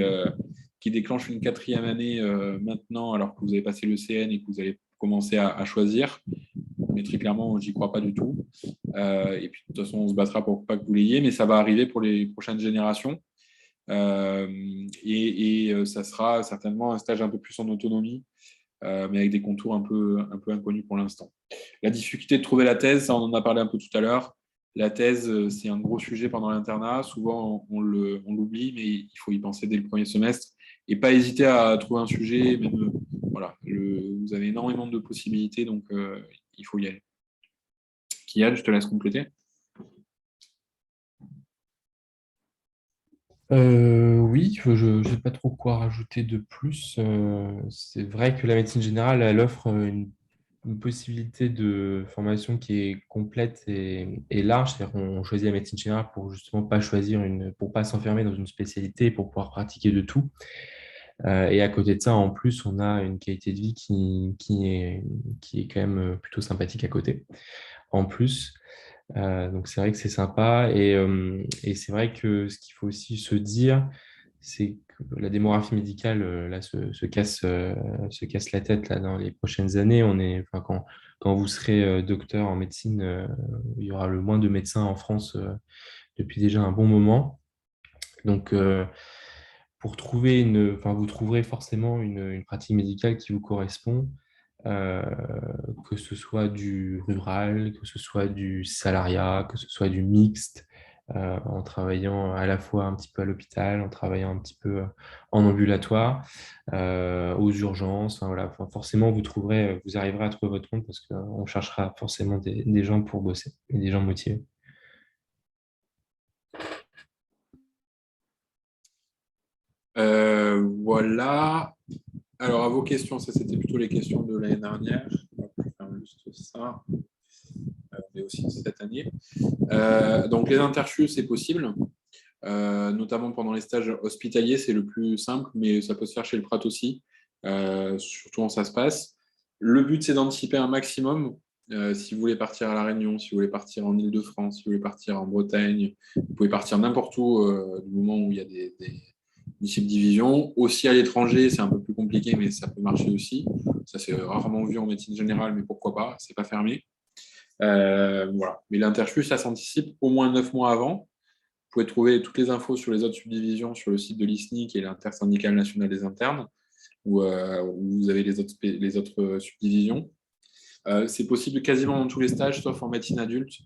déclenche une 4e année maintenant, alors que vous avez passé le CN et que vous allez commencer à choisir. Mais très clairement, j'y crois pas du tout. Et puis, de toute façon, on se battra pour pas que vous l'ayez, mais ça va arriver pour les prochaines générations. Ça sera certainement un stage un peu plus en autonomie, mais avec des contours un peu inconnus pour l'instant. La difficulté de trouver la thèse, ça, on en a parlé un peu tout à l'heure. La thèse, c'est un gros sujet pendant l'internat. Souvent, on l'oublie, mais il faut y penser dès le premier semestre. Et pas hésiter à trouver un sujet. Même, voilà, vous avez énormément de possibilités, donc il faut y aller. Kylian, je te laisse compléter. Oui, je ne sais pas trop quoi rajouter de plus. C'est vrai que la médecine générale, elle offre une possibilité de formation qui est complète et large. C'est-à-dire qu'on choisit la médecine générale pour justement pas pour pas s'enfermer dans une spécialité, pour pouvoir pratiquer de tout. Et à côté de ça, en plus, on a une qualité de vie qui est quand même plutôt sympathique à côté. En plus, donc c'est vrai que c'est sympa et c'est vrai que ce qu'il faut aussi se dire, c'est que la démographie médicale là, se casse la tête là, dans les prochaines années. Quand vous serez docteur en médecine, il y aura le moins de médecins en France depuis déjà un bon moment. Donc, vous trouverez forcément une pratique médicale qui vous correspond, euh, que ce soit du rural, que ce soit du salariat, que ce soit du mixte, en travaillant à la fois un petit peu à l'hôpital, en travaillant un petit peu en ambulatoire, aux urgences. Enfin, voilà. Enfin, forcément, vous arriverez à trouver votre compte parce qu'on cherchera forcément des gens pour bosser et des gens motivés. Voilà. Alors, à vos questions, ça c'était plutôt les questions de l'année dernière. Je vais faire juste ça, mais aussi cette année. Donc, les interchus, c'est possible. Notamment pendant les stages hospitaliers, c'est le plus simple, mais ça peut se faire chez le Prat aussi, surtout quand ça se passe. Le but, c'est d'anticiper un maximum. Si vous voulez partir à La Réunion, si vous voulez partir en Île-de-France, si vous voulez partir en Bretagne, vous pouvez partir n'importe où du moment où il y a des subdivisions. Aussi à l'étranger, c'est un peu plus compliqué, mais ça peut marcher aussi. Ça, c'est rarement vu en médecine générale, mais pourquoi pas, c'est pas fermé. Voilà. Mais l'interchus, ça s'anticipe au moins 9 mois avant. Vous pouvez trouver toutes les infos sur les autres subdivisions sur le site de l'ISNI, qui est l'Intersyndicale nationale des internes, où vous avez les autres subdivisions. C'est possible quasiment dans tous les stages, sauf en médecine adulte,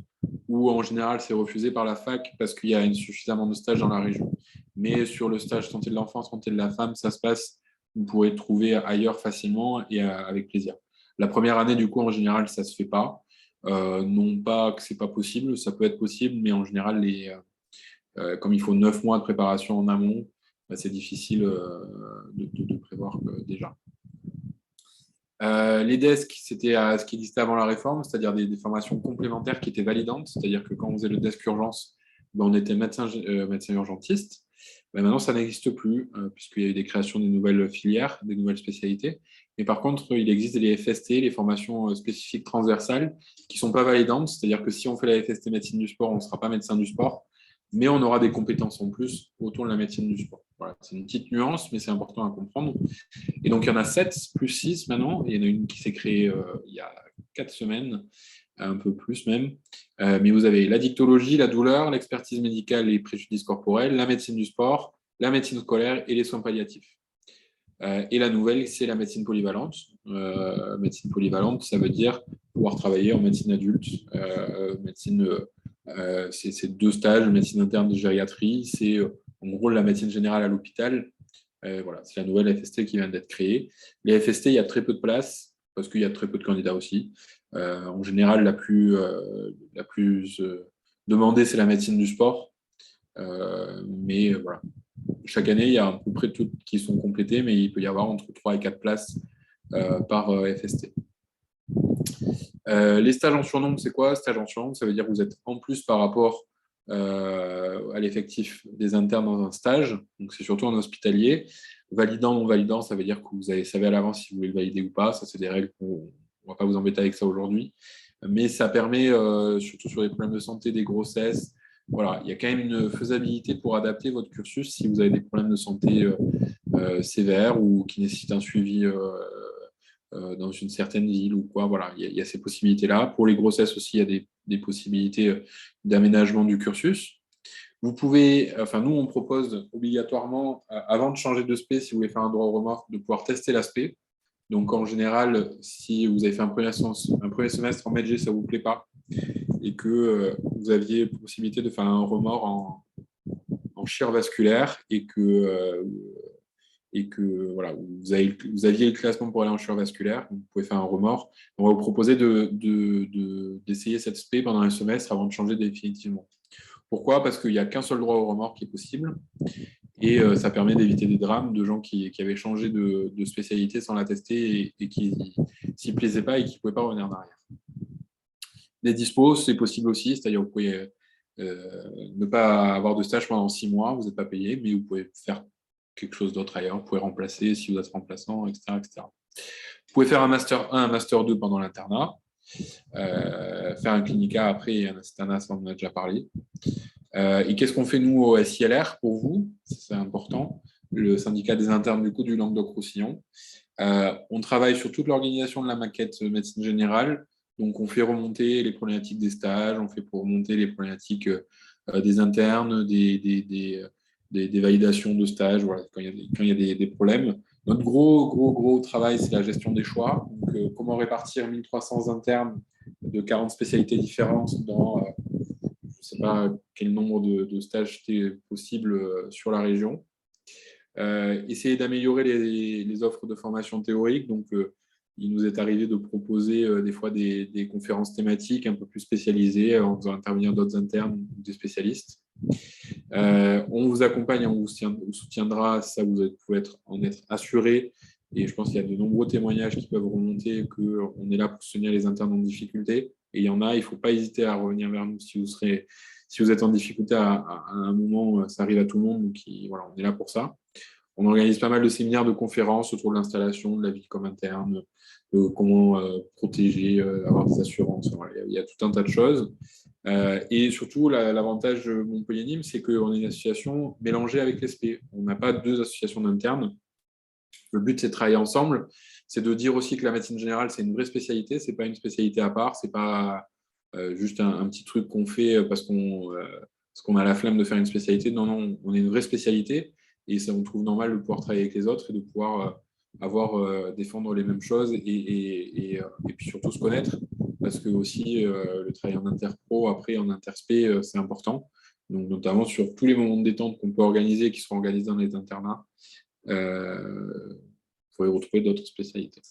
où en général c'est refusé par la fac parce qu'il y a suffisamment de stages dans la région. Mais sur le stage santé de l'enfant, santé de la femme, ça se passe, vous pourrez trouver ailleurs facilement et avec plaisir. La première année, du coup, en général, ça ne se fait pas. Non pas que ce n'est pas possible, ça peut être possible, mais en général, comme il faut 9 mois de préparation en amont, c'est difficile de prévoir déjà. Les desks, c'était ce qui existait avant la réforme, c'est-à-dire des formations complémentaires qui étaient validantes, c'est-à-dire que quand on faisait le desk urgence, on était médecin urgentiste. Maintenant, ça n'existe plus, puisqu'il y a eu des créations de nouvelles filières, des nouvelles spécialités. Mais par contre, il existe les FST, les formations spécifiques transversales, qui ne sont pas validantes, c'est-à-dire que si on fait la FST médecine du sport, on ne sera pas médecin du sport, mais on aura des compétences en plus autour de la médecine du sport. Voilà, c'est une petite nuance, mais c'est important à comprendre. Et donc, il y en a 7 plus 6 maintenant. Il y en a une qui s'est créée il y a 4 semaines, un peu plus même. Mais vous avez la dictologie, la douleur, l'expertise médicale et les préjudices corporels, la médecine du sport, la médecine scolaire et les soins palliatifs. Et la nouvelle, c'est la médecine polyvalente. Médecine polyvalente, ça veut dire pouvoir travailler en médecine adulte, c'est 2 stages, médecine interne de gériatrie, c'est en gros la médecine générale à l'hôpital. Voilà, c'est la nouvelle FST qui vient d'être créée. Les FST, il y a très peu de place parce qu'il y a très peu de candidats aussi. En général, la plus demandée, c'est la médecine du sport. Mais voilà, chaque année, il y a à peu près toutes qui sont complétées, mais il peut y avoir entre 3 et 4 places par FST. Les stages en surnombre, c'est quoi? Stage en surnombre, ça veut dire que vous êtes en plus par rapport à l'effectif des internes dans un stage. Donc, c'est surtout en hospitalier. Validant, non validant, ça veut dire que vous savez à l'avance si vous voulez le valider ou pas. Ça, c'est des règles qu'on ne va pas vous embêter avec ça aujourd'hui. Mais ça permet, surtout sur les problèmes de santé, des grossesses, voilà, il y a quand même une faisabilité pour adapter votre cursus si vous avez des problèmes de santé sévères ou qui nécessitent un suivi dans une certaine ville ou quoi. Voilà, il y a ces possibilités-là. Pour les grossesses aussi, il y a des possibilités d'aménagement du cursus. Vous pouvez, enfin nous, on propose obligatoirement, avant de changer de spé, si vous voulez faire un droit au remorque, de pouvoir tester l'aspect. Donc en général, si vous avez fait un premier semestre en MedG, ça ne vous plaît pas, et que vous aviez possibilité de faire un remords en chir vasculaire et que voilà, vous aviez le classement pour aller en chirurgie vasculaire, vous pouvez faire un remords. On va vous proposer d'essayer cette spé pendant un semestre avant de changer définitivement. Pourquoi? Parce qu'il n'y a qu'un seul droit au remords qui est possible et ça permet d'éviter des drames de gens qui avaient changé de spécialité sans la tester et qui ne s'y plaisaient pas et qui ne pouvaient pas revenir en arrière. Les dispos, c'est possible aussi, c'est-à-dire que vous pouvez ne pas avoir de stage pendant 6 mois, vous n'êtes pas payé, mais vous pouvez faire quelque chose d'autre ailleurs, vous pouvez remplacer si vous êtes remplaçant, etc., etc. Vous pouvez faire un Master 1, un Master 2 pendant l'internat, faire un clinica après et un assistana, ça on en a déjà parlé. Et qu'est-ce qu'on fait nous au SILR pour vous? C'est important, le syndicat des internes du coup du Languedoc-Roussillon. On travaille sur toute l'organisation de la maquette médecine générale. Donc, on fait remonter les problématiques des stages, on fait pour remonter les problématiques des internes, des validations de stages, voilà, quand il y a des problèmes. Notre gros travail, c'est la gestion des choix. Donc, comment répartir 1300 internes de 40 spécialités différentes dans, je ne sais pas quel nombre de stages c'était possible sur la région. Essayer d'améliorer les offres de formation théorique. Donc, il nous est arrivé de proposer des fois des conférences thématiques un peu plus spécialisées en faisant intervenir d'autres internes ou des spécialistes. On vous accompagne, on vous soutiendra, ça vous pouvez en être assuré. Et je pense qu'il y a de nombreux témoignages qui peuvent remonter qu'on est là pour soutenir les internes en difficulté. Et il y en a, il ne faut pas hésiter à revenir vers nous si vous êtes en difficulté à un moment, ça arrive à tout le monde. Donc voilà, on est là pour ça. On organise pas mal de séminaires, de conférences autour de l'installation, de la vie comme interne, de comment protéger, avoir des assurances. Voilà, il y a tout un tas de choses. Et surtout, l'avantage de Montpellier-Nîmes, c'est qu'on est une association mélangée avec l'ESP. On n'a pas deux associations d'internes. Le but, c'est de travailler ensemble. C'est de dire aussi que la médecine générale, c'est une vraie spécialité. Ce n'est pas une spécialité à part. Ce n'est pas juste un petit truc qu'on fait parce qu'on a la flemme de faire une spécialité. Non, non, on est une vraie spécialité. Et ça, on trouve normal de pouvoir travailler avec les autres et de pouvoir défendre les mêmes choses et puis surtout se connaître. Parce que aussi, le travail en interpro, après en interspé, c'est important. Donc, notamment sur tous les moments de détente qu'on peut organiser, qui seront organisés dans les internats, vous pourrez retrouver d'autres spécialités.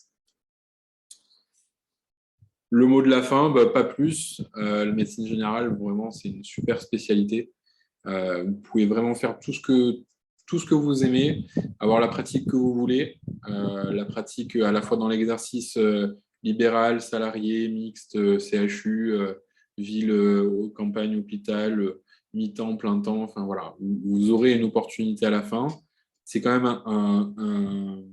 Le mot de la fin, pas plus. La médecine générale, vraiment, c'est une super spécialité. Vous pouvez vraiment faire tout ce que vous aimez, avoir la pratique que vous voulez, la pratique à la fois dans l'exercice libéral, salarié, mixte, CHU, ville, campagne, hôpital, mi-temps, plein temps. Enfin voilà, vous aurez une opportunité à la fin. C'est quand même un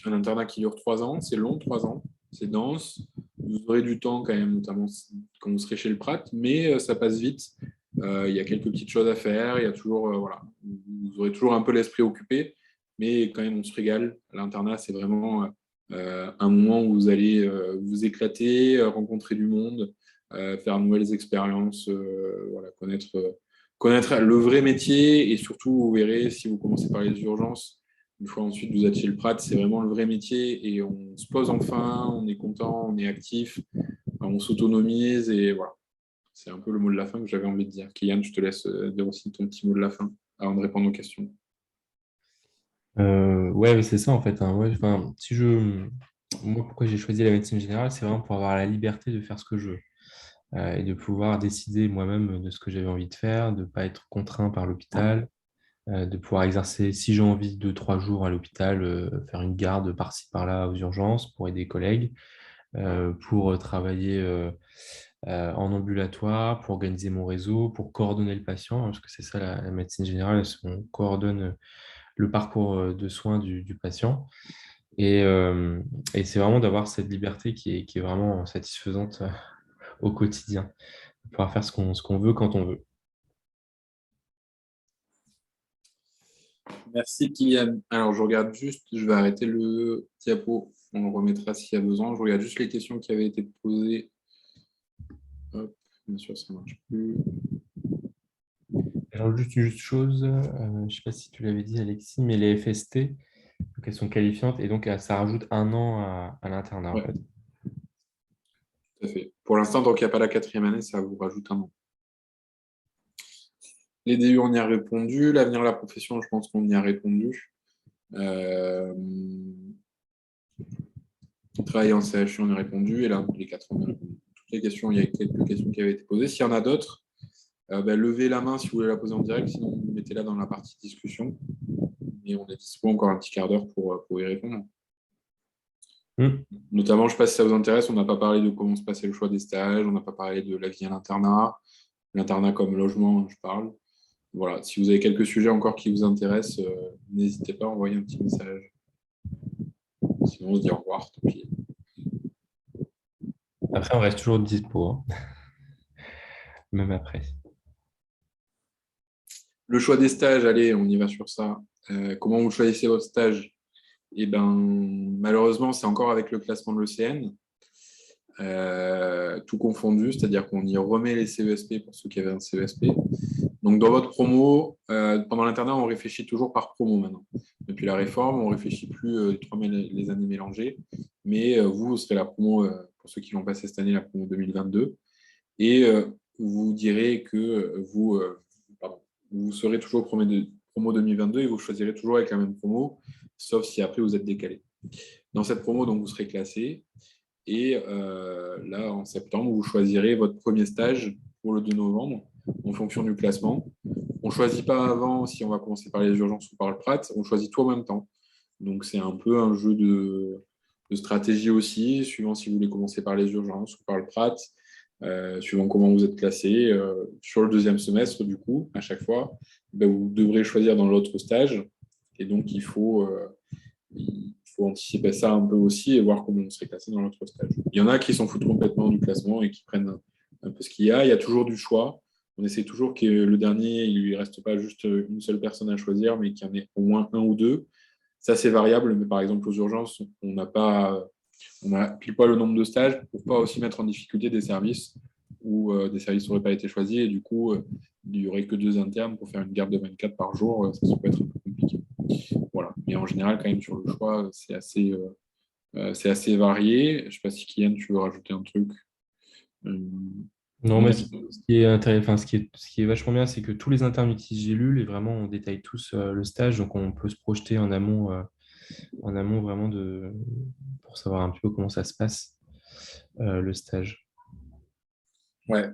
internat qui dure 3 ans. C'est long, 3 ans. C'est dense. Vous aurez du temps quand même, notamment quand vous serez chez le Prat, mais ça passe vite. Il y a quelques petites choses à faire. Il y a toujours, voilà, vous aurez toujours un peu l'esprit occupé, mais quand même, on se régale. L'internat, c'est vraiment un moment où vous allez vous éclater, rencontrer du monde, faire de nouvelles expériences, voilà, connaître le vrai métier et surtout, vous verrez, si vous commencez par les urgences, une fois ensuite vous êtes chez le Prat, c'est vraiment le vrai métier et on se pose enfin, on est content, on est actif, on s'autonomise et voilà. C'est un peu le mot de la fin que j'avais envie de dire. Kylian, je te laisse dire aussi ton petit mot de la fin avant de répondre aux questions. Ouais, c'est ça en fait, hein. Ouais, enfin, moi, pourquoi j'ai choisi la médecine générale, c'est vraiment pour avoir la liberté de faire ce que je veux et de pouvoir décider moi-même de ce que j'avais envie de faire, de ne pas être contraint par l'hôpital, de pouvoir exercer, si j'ai envie, 2, 3 jours à l'hôpital, faire une garde par-ci, par-là aux urgences pour aider des collègues, pour travailler en ambulatoire, pour organiser mon réseau, pour coordonner le patient, hein, parce que c'est ça la médecine générale, on coordonne le parcours de soins du patient. Et c'est vraiment d'avoir cette liberté qui est vraiment satisfaisante au quotidien, de pouvoir faire ce qu'on veut quand on veut. Merci Kylian. Alors je regarde juste, je vais arrêter le diapo, on le remettra s'il y a besoin. Je regarde juste les questions qui avaient été posées. Hop, bien sûr, ça ne marche plus. Alors, juste une chose, je ne sais pas si tu l'avais dit, Alexis, mais les FST, donc elles sont qualifiantes et donc ça rajoute 1 an à l'internat en Ouais, fait. tout à fait. Pour l'instant, tant qu'il n'y a pas la 4e année, ça vous rajoute un an. Les DU, on y a répondu. L'avenir de la profession, je pense qu'on y a répondu. Travailler en CHU, on y a répondu. Et là, les 4 ans, on y a répondu. Toutes les questions, il y a quelques questions qui avaient été posées. S'il y en a d'autres, levez la main si vous voulez la poser en direct. Sinon, mettez-la dans la partie discussion. Et on est dispo encore un petit quart d'heure pour y répondre. Notamment, je ne sais pas si ça vous intéresse, on n'a pas parlé de comment se passait le choix des stages, on n'a pas parlé de la vie à l'internat comme logement, je parle. Voilà, si vous avez quelques sujets encore qui vous intéressent, n'hésitez pas à envoyer un petit message. Sinon, on se dit au revoir, tant pis. Après, on reste toujours dispo, hein, même après. Le choix des stages, allez, on y va sur ça. Comment vous choisissez votre stage? Eh ben, malheureusement, c'est encore avec le classement de l'ECN. Tout confondu, c'est-à-dire qu'on y remet les CESP pour ceux qui avaient un CESP. Donc, dans votre promo, pendant l'internat, on réfléchit toujours par promo maintenant. Depuis la réforme, on ne réfléchit plus les années mélangées, mais vous serez la promo, pour ceux qui l'ont passé cette année, la promo 2022, et vous direz que vous serez toujours promo 2022 et vous choisirez toujours avec la même promo, sauf si après vous êtes décalé. Dans cette promo, donc, vous serez classé. Et là, en septembre, vous choisirez votre premier stage pour le 2 novembre. en fonction du classement. On ne choisit pas avant si on va commencer par les urgences ou par le Prat, on choisit tout en même temps. Donc, c'est un peu un jeu de stratégie aussi, suivant si vous voulez commencer par les urgences ou par le Prat, suivant comment vous êtes classé. Sur le deuxième semestre, du coup, à chaque fois, vous devrez choisir dans l'autre stage. Et donc, il faut anticiper ça un peu aussi et voir comment on serait classé dans l'autre stage. Il y en a qui s'en foutent complètement du classement et qui prennent un peu ce qu'il y a. Il y a toujours du choix. On essaie toujours que le dernier, il ne lui reste pas juste une seule personne à choisir, mais qu'il y en ait au moins un ou deux. Ça, c'est variable, mais par exemple, aux urgences, on a pile pas le nombre de stages pour pas aussi mettre en difficulté des services où des services n'auraient pas été choisis et du coup, il n'y aurait que 2 internes pour faire une garde de 24 par jour. Ça peut être un peu compliqué. Voilà. Mais en général, quand même, sur le choix, c'est assez varié. Je ne sais pas si Kylian, tu veux rajouter un truc. Non, mais ce qui est intéressant, ce qui est vachement bien, c'est que tous les internes utilisent Gélule et vraiment on détaille tous le stage, donc on peut se projeter en amont vraiment pour savoir un peu comment ça se passe, le stage. Ouais.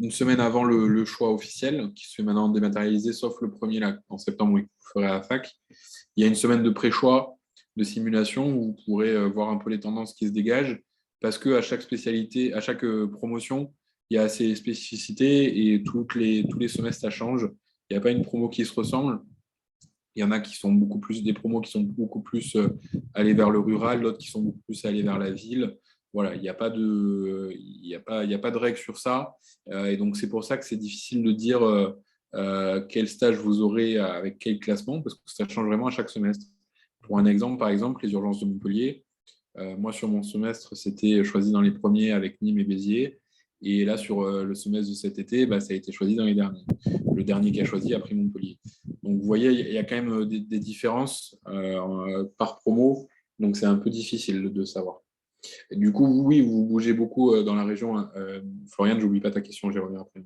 Une semaine avant le choix officiel, qui se fait maintenant dématérialisé, sauf le premier là, en septembre, où vous ferez à la fac, il y a une semaine de pré-choix, de simulation, où vous pourrez voir un peu les tendances qui se dégagent, parce qu'à chaque spécialité, à chaque promotion, il y a ses spécificités et tous les semestres, ça change. Il n'y a pas une promo qui se ressemble. Il y en a qui sont beaucoup plus, des promos qui sont beaucoup plus allés vers le rural, d'autres qui sont beaucoup plus allés vers la ville. Voilà, il n'y a pas de règles sur ça. Et donc, c'est pour ça que c'est difficile de dire quel stage vous aurez avec quel classement, parce que ça change vraiment à chaque semestre. Pour un exemple, par exemple, les urgences de Montpellier, moi, sur mon semestre, c'était choisi dans les premiers avec Nîmes et Béziers. Et là, sur le semestre de cet été, ça a été choisi dans les derniers. Le dernier qui a choisi a pris Montpellier. Donc, vous voyez, il y a quand même des différences par promo. Donc, c'est un peu difficile de savoir. Et du coup, oui, vous bougez beaucoup dans la région. Florian, je n'oublie pas ta question, j'y reviens après.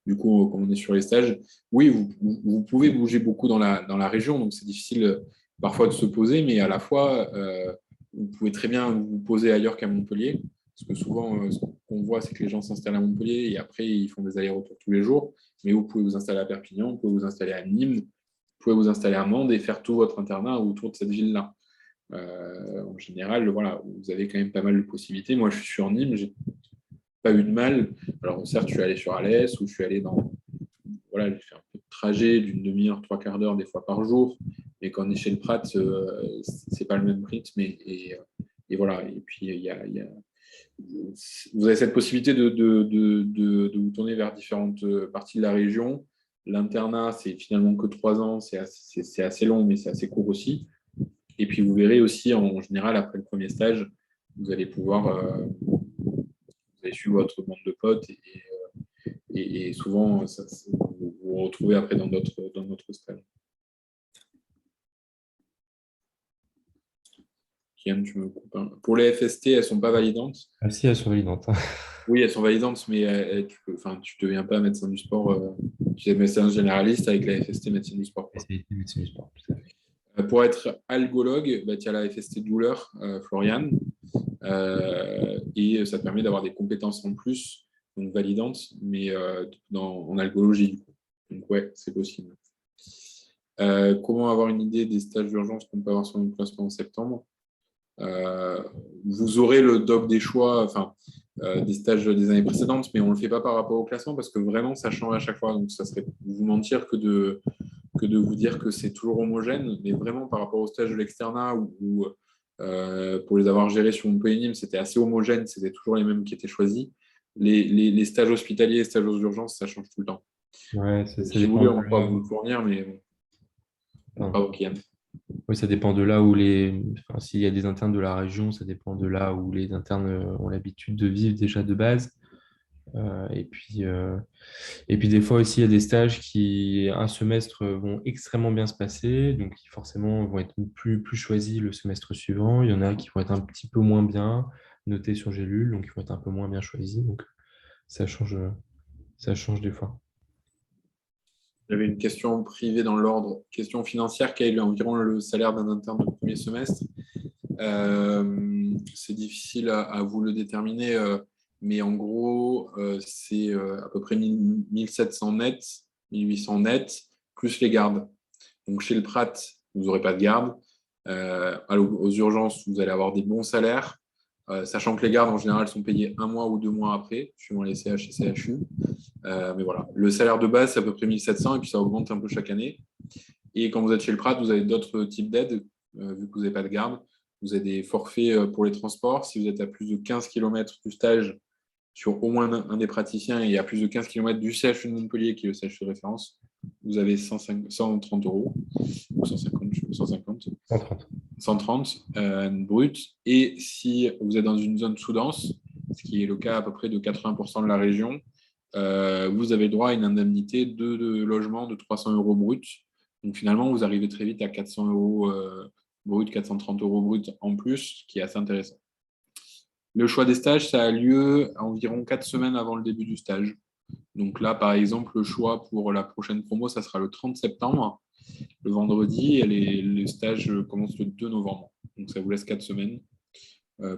Du coup, comme on est sur les stages, oui, vous pouvez bouger beaucoup dans la région. Donc, c'est difficile parfois de se poser, mais à la fois, vous pouvez très bien vous poser ailleurs qu'à Montpellier. Parce que souvent, ce qu'on voit, c'est que les gens s'installent à Montpellier et après, ils font des allers-retours tous les jours. Mais vous pouvez vous installer à Perpignan, vous pouvez vous installer à Nîmes, vous pouvez vous installer à Mende et faire tout votre internat autour de cette ville-là. En général, voilà, vous avez quand même pas mal de possibilités. Moi, je suis sur Nîmes, j'ai pas eu de mal. Alors, certes, je suis allé sur Alès ou je suis allé dans. Voilà, j'ai fait un peu de trajet d'une demi-heure, 3/4 d'heure, des fois par jour. Mais quand on est chez le Prat, c'est pas le même rythme. Et voilà. Et puis, vous avez cette possibilité de vous tourner vers différentes parties de la région. L'internat, c'est finalement que 3 ans, c'est assez long, mais c'est assez court aussi. Et puis, vous verrez aussi, en général, après le premier stage, vous allez pouvoir vous allez suivre votre bande de potes et souvent, vous vous retrouvez après dans d'autres stages. Kian, tu me coupes un. Pour les FST, elles ne sont pas validantes. Ah si, elles sont validantes. Oui, elles sont validantes, mais tu ne deviens pas médecin du sport. Tu es médecin généraliste avec la FST médecine du sport. Spécialité médecine du sport, tout à fait. Pour être algologue, tu as la FST douleur, Florian, et ça te permet d'avoir des compétences en plus, donc validantes, mais en algologie. Donc ouais, c'est possible. Comment avoir une idée des stages d'urgence qu'on peut avoir sur notre classement en septembre? Vous aurez le doc des choix, enfin des stages des années précédentes, mais on ne le fait pas par rapport au classement parce que vraiment ça change à chaque fois. Donc ça serait vous mentir que de vous dire que c'est toujours homogène, mais vraiment par rapport au stage de l'externat où pour les avoir gérés sur Montpellier, c'était assez homogène, c'était toujours les mêmes qui étaient choisis. Les stages hospitaliers et stages aux urgences, ça change tout le temps. Ouais, ça Si vous dépend voulez, de on pourra là. vous le fournir, mais Pardon. pas Kian. Oui, ça dépend de là où enfin, s'il y a des internes de la région, ça dépend de là où les internes ont l'habitude de vivre déjà de base. Euh, et puis, euh, et puis des fois aussi, il y a des stages qui, un semestre, vont extrêmement bien se passer, donc qui forcément vont être plus choisis le semestre suivant. Il y en a qui vont être un petit peu moins bien notés sur Gélule, donc ils vont être un peu moins bien choisis. Donc ça change, ça change des fois. J'avais une question privée dans l'ordre. Question financière, quel est environ le salaire d'un interne de premier semestre? C'est difficile à vous le déterminer. mais en gros, c'est à peu près 1700 net, 1800 net, plus les gardes. Donc chez le Prat, vous n'aurez pas de garde. Aux urgences, vous allez avoir des bons salaires, sachant que les gardes, en général, sont payés 1 mois ou 2 mois après, suivant les CH et CHU. Mais voilà, le salaire de base, c'est à peu près 1700 et puis ça augmente un peu chaque année. Et quand vous êtes chez le Prat, vous avez d'autres types d'aides, vu que vous n'avez pas de garde. Vous avez des forfaits pour les transports. Si vous êtes à plus de 15 km du stage sur au moins un des praticiens et à plus de 15 km du CHU de Montpellier, qui est le CHU de référence, vous avez 130 euros, ou 150, je sais pas, 150, 130. 130 brut. Et si vous êtes dans une zone sous-dense, ce qui est le cas à peu près de 80% de la région, vous avez droit à une indemnité de logement de 300 euros brut. Donc finalement, vous arrivez très vite à 400 euros brut, 430 euros brut en plus, ce qui est assez intéressant. Le choix des stages, ça a lieu environ 4 semaines avant le début du stage. Donc là, par exemple, le choix pour la prochaine promo, ça sera le 30 septembre, le vendredi, et le stage commence le 2 novembre. Donc ça vous laisse 4 semaines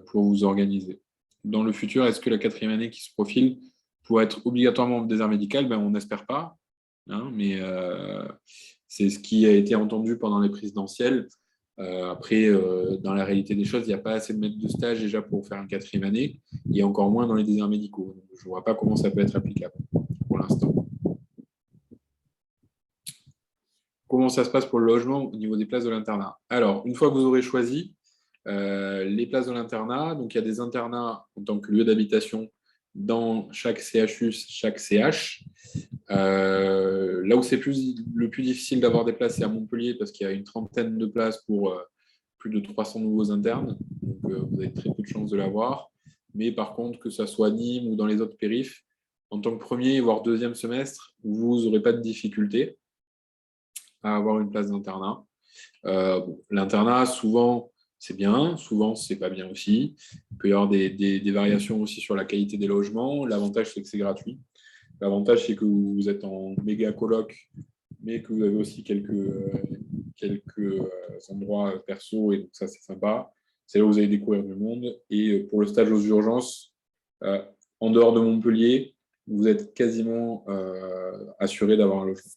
pour vous organiser. Dans le futur, est-ce que la 4e année qui se profile pourrait être obligatoirement désert médical? On n'espère pas, hein, mais c'est ce qui a été entendu pendant les présidentielles. Après, dans la réalité des choses, il n'y a pas assez de maîtres de stage déjà pour faire une 4e année, et encore moins dans les déserts médicaux. Donc, je ne vois pas comment ça peut être applicable pour l'instant. Comment ça se passe pour le logement au niveau des places de l'internat? Alors, une fois que vous aurez choisi les places de l'internat, donc il y a des internats en tant que lieu d'habitation dans chaque CHU, chaque CH. Là où c'est le plus difficile d'avoir des places, c'est à Montpellier, parce qu'il y a une trentaine de places pour plus de 300 nouveaux internes. Donc, vous avez très peu de chances de l'avoir. Mais par contre, que ça soit à Nîmes ou dans les autres périphes, en tant que premier, voire deuxième semestre, vous n'aurez pas de difficulté à avoir une place d'internat. L'internat, souvent, c'est bien, souvent, c'est pas bien aussi. Il peut y avoir des variations aussi sur la qualité des logements. L'avantage, c'est que c'est gratuit. L'avantage, c'est que vous êtes en méga coloc, mais que vous avez aussi quelques endroits perso, et donc ça, c'est sympa. C'est là où vous allez découvrir du monde. Et pour le stage aux urgences, en dehors de Montpellier, vous êtes quasiment assuré d'avoir un logement.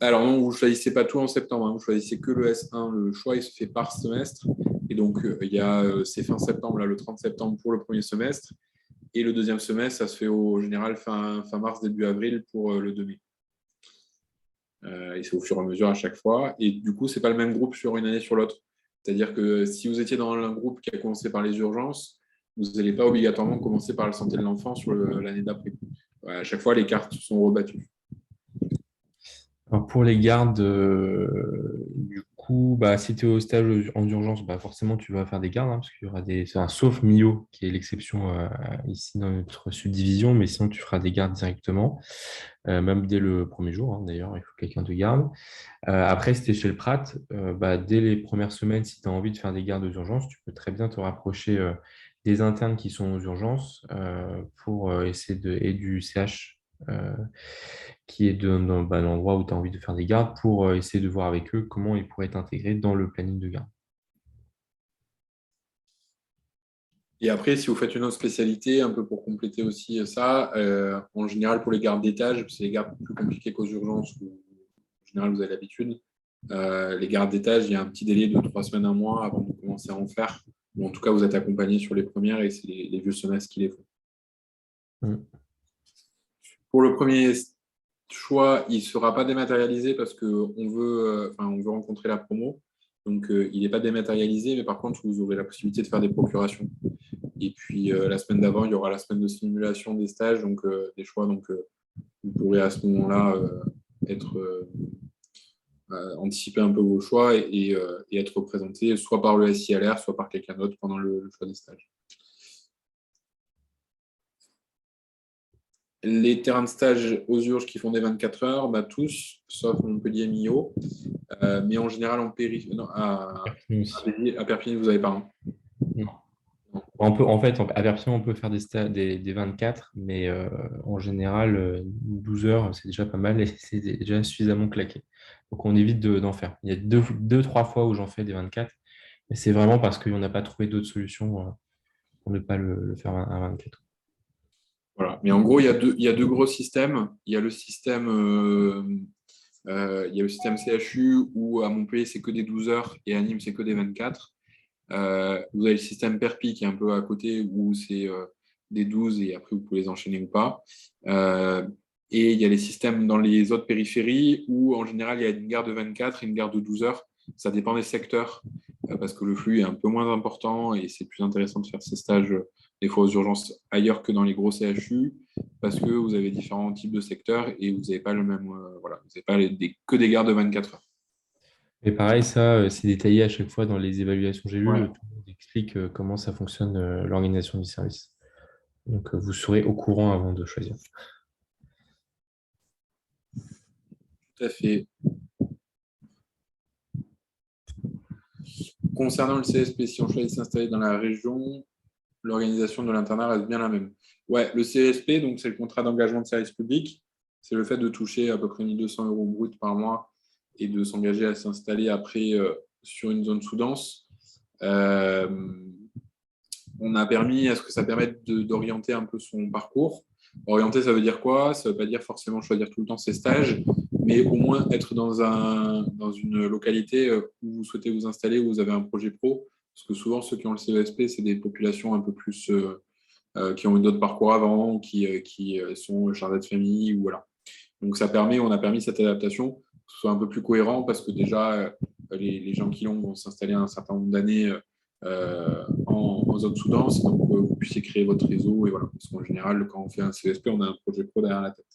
Alors non, vous ne choisissez pas tout en septembre, hein. Vous choisissez que le S1. Le choix, il se fait par semestre. Et donc, il y a c'est fin septembre, là, le 30 septembre pour le premier semestre. Et le deuxième semestre, ça se fait au général fin mars, début avril pour le demi. Et c'est au fur et à mesure à chaque fois. Et du coup, ce n'est pas le même groupe sur une année sur l'autre. C'est-à-dire que si vous étiez dans un groupe qui a commencé par les urgences, vous n'allez pas obligatoirement commencer par la santé de l'enfant sur l'année d'après. À chaque fois, les cartes sont rebattues. Alors pour les gardes, du coup, si tu es au stage en urgence, forcément tu vas faire des gardes, hein, parce qu'il y aura sauf Mio, qui est l'exception ici dans notre subdivision, mais sinon tu feras des gardes directement, même dès le premier jour, hein, d'ailleurs, il faut quelqu'un de garde. Après, si tu es chez le Prat, dès les premières semaines, si tu as envie de faire des gardes aux urgences, tu peux très bien te rapprocher des internes qui sont aux urgences pour essayer et du CH qui est dans l'endroit où tu as envie de faire des gardes pour essayer de voir avec eux comment ils pourraient être intégrés dans le planning de garde. Et après, si vous faites une autre spécialité, un peu pour compléter aussi ça, en général pour les gardes d'étage, c'est les gardes plus compliqués qu'aux urgences, où en général vous avez l'habitude. Les gardes d'étage, il y a un petit délai de 3 semaines, un mois avant de commencer à en faire. Ou en tout cas, vous êtes accompagné sur les premières et c'est les vieux semestres qui les font. Pour le premier choix, il ne sera pas dématérialisé parce qu'on veut rencontrer la promo. Donc, il n'est pas dématérialisé, mais par contre, vous aurez la possibilité de faire des procurations. Et puis, la semaine d'avant, il y aura la semaine de simulation des stages, donc des choix. Donc, vous pourrez à ce moment-là anticiper un peu vos choix et être représenté soit par le SILR, soit par quelqu'un d'autre pendant le choix des stages. Les terrains de stage aux urges qui font des 24 heures, tous, sauf Montpellier Millau. Mais en général, à Perpignan, vous n'avez pas. Non. En fait, à Perpignan, on peut faire des 24, mais en général, 12 heures, c'est déjà pas mal et c'est déjà suffisamment claqué. Donc, on évite d'en faire. Il y a deux, trois fois où j'en fais des 24, Mais c'est vraiment parce qu'on n'a pas trouvé d'autres solutions pour ne pas le faire à 24. Voilà. Mais en gros, il y a deux gros systèmes. Il y a le système CHU où à Montpellier, c'est que des 12 heures et à Nîmes, c'est que des 24. Vous avez le système Perpi qui est un peu à côté où c'est des 12 et après vous pouvez les enchaîner ou pas. Et il y a les systèmes dans les autres périphéries où en général il y a une gare de 24 et une gare de 12 heures. Ça dépend des secteurs parce que le flux est un peu moins important et c'est plus intéressant de faire ces stages des fois aux urgences ailleurs que dans les gros CHU parce que vous avez différents types de secteurs et vous n'avez pas le même, voilà, vous n'avez pas que des gares de 24 heures. Et pareil, ça, c'est détaillé à chaque fois dans les évaluations. J'ai lu, Ouais, tout le monde explique comment ça fonctionne, l'organisation du service. Donc, vous serez au courant avant de choisir. tout à fait. Concernant le CSP, si on choisit de s'installer dans la région, l'organisation de l'internat reste bien la même. Ouais, le CSP, donc c'est le contrat d'engagement de service public. C'est le fait de toucher à peu près 1200 euros brut par mois et de s'engager à s'installer après sur une zone sous-dense. Euh, on a permis à ce que ça permette d'orienter un peu son parcours. Orienter, ça veut dire quoi? Ça ne veut pas dire forcément choisir tout le temps ses stages, mais au moins être dans une localité où vous souhaitez vous installer, où vous avez un projet pro. Parce que souvent, ceux qui ont le CESP, c'est des populations un peu plus qui ont eu d'autres parcours avant, qui sont chargés de famille, ou voilà. Donc on a permis cette adaptation, que ce soit un peu plus cohérent, parce que déjà, les gens qui l'ont vont s'installer un certain nombre d'années en zone sous-dense, donc vous puissiez créer votre réseau, et voilà. Parce qu'en général, quand on fait un CSP, on a un projet pro derrière la tête.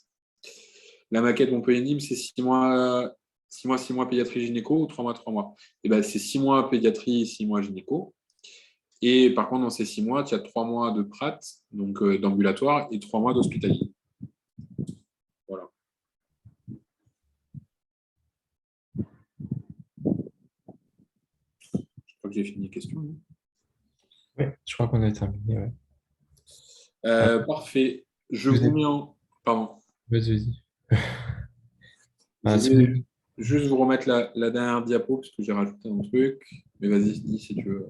La maquette Montpellier-Nîmes, c'est 6 mois pédiatrie gynéco ou 3 mois, 3 mois. Et ben, c'est 6 mois pédiatrie, 6 mois gynéco. Et par contre, dans ces 6 mois, tu as 3 mois de PRAT, donc d'ambulatoire, et 3 mois d'hospitalier. Voilà. Je crois que j'ai fini les questions. Oui, je crois qu'on a terminé. Ouais. Parfait. Je Vous vous êtes... mets en. Pardon. Vas-y. Je Si vous vais avez... juste vous remettre la dernière diapo parce que j'ai rajouté un truc. Mais vas-y, dis si tu veux.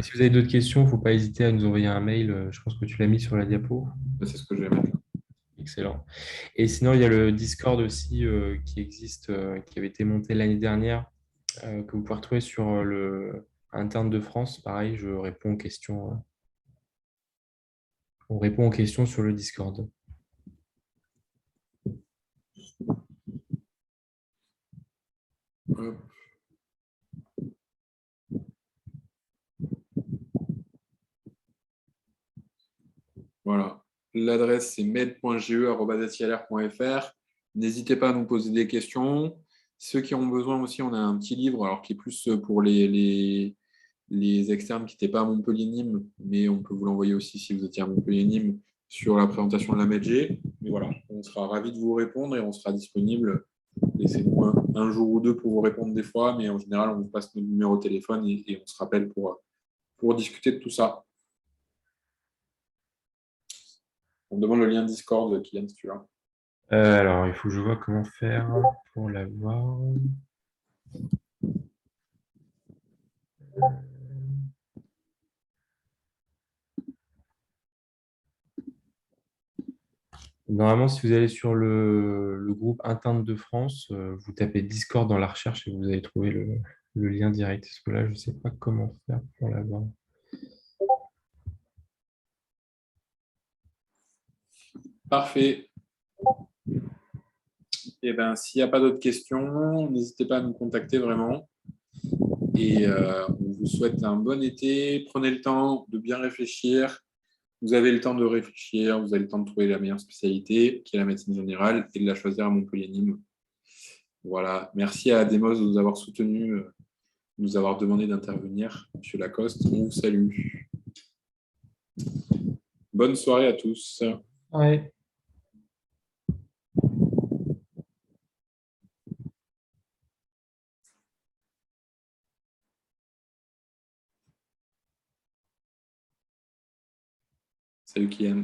Si vous avez d'autres questions, il ne faut pas hésiter à nous envoyer un mail. Je pense que tu l'as mis sur la diapo. C'est ce que je vais mettre là. Excellent. Et sinon, il y a le Discord aussi qui existe, qui avait été monté l'année dernière, que vous pouvez retrouver sur le interne de France. Pareil, je réponds aux questions. On répond aux questions sur le Discord. Hop. Voilà. L'adresse, c'est med.ge@slr.fr. N'hésitez pas à nous poser des questions. Ceux qui ont besoin aussi, on a un petit livre, alors qui est plus pour les externes qui n'étaient pas à Montpellier-Nîmes, mais on peut vous l'envoyer aussi si vous étiez à Montpellier-Nîmes sur la présentation de la MEDG. Mais voilà, on sera ravis de vous répondre et on sera disponible. Laissez-nous un jour ou deux pour vous répondre des fois, mais en général, on vous passe notre numéro de téléphone et on se rappelle pour discuter de tout ça. On me demande le lien Discord, Kylian, si tu veux. Alors, il faut que je vois comment faire pour l'avoir. Normalement, si vous allez sur le groupe interne de France, vous tapez Discord dans la recherche et vous allez trouver le lien direct. Parce que là, je ne sais pas comment faire pour l'avoir. Parfait. Et ben, s'il n'y a pas d'autres questions, n'hésitez pas à nous contacter vraiment. Et on vous souhaite un bon été. Prenez le temps de bien réfléchir. Vous avez le temps de réfléchir, vous avez le temps de trouver la meilleure spécialité, qui est la médecine générale, et de la choisir à Montpellier-Nîmes. Voilà. Merci à Demos de nous avoir soutenus, de nous avoir demandé d'intervenir. Monsieur Lacoste, on vous salue. Bonne soirée à tous. Ouais. Salut Kylian.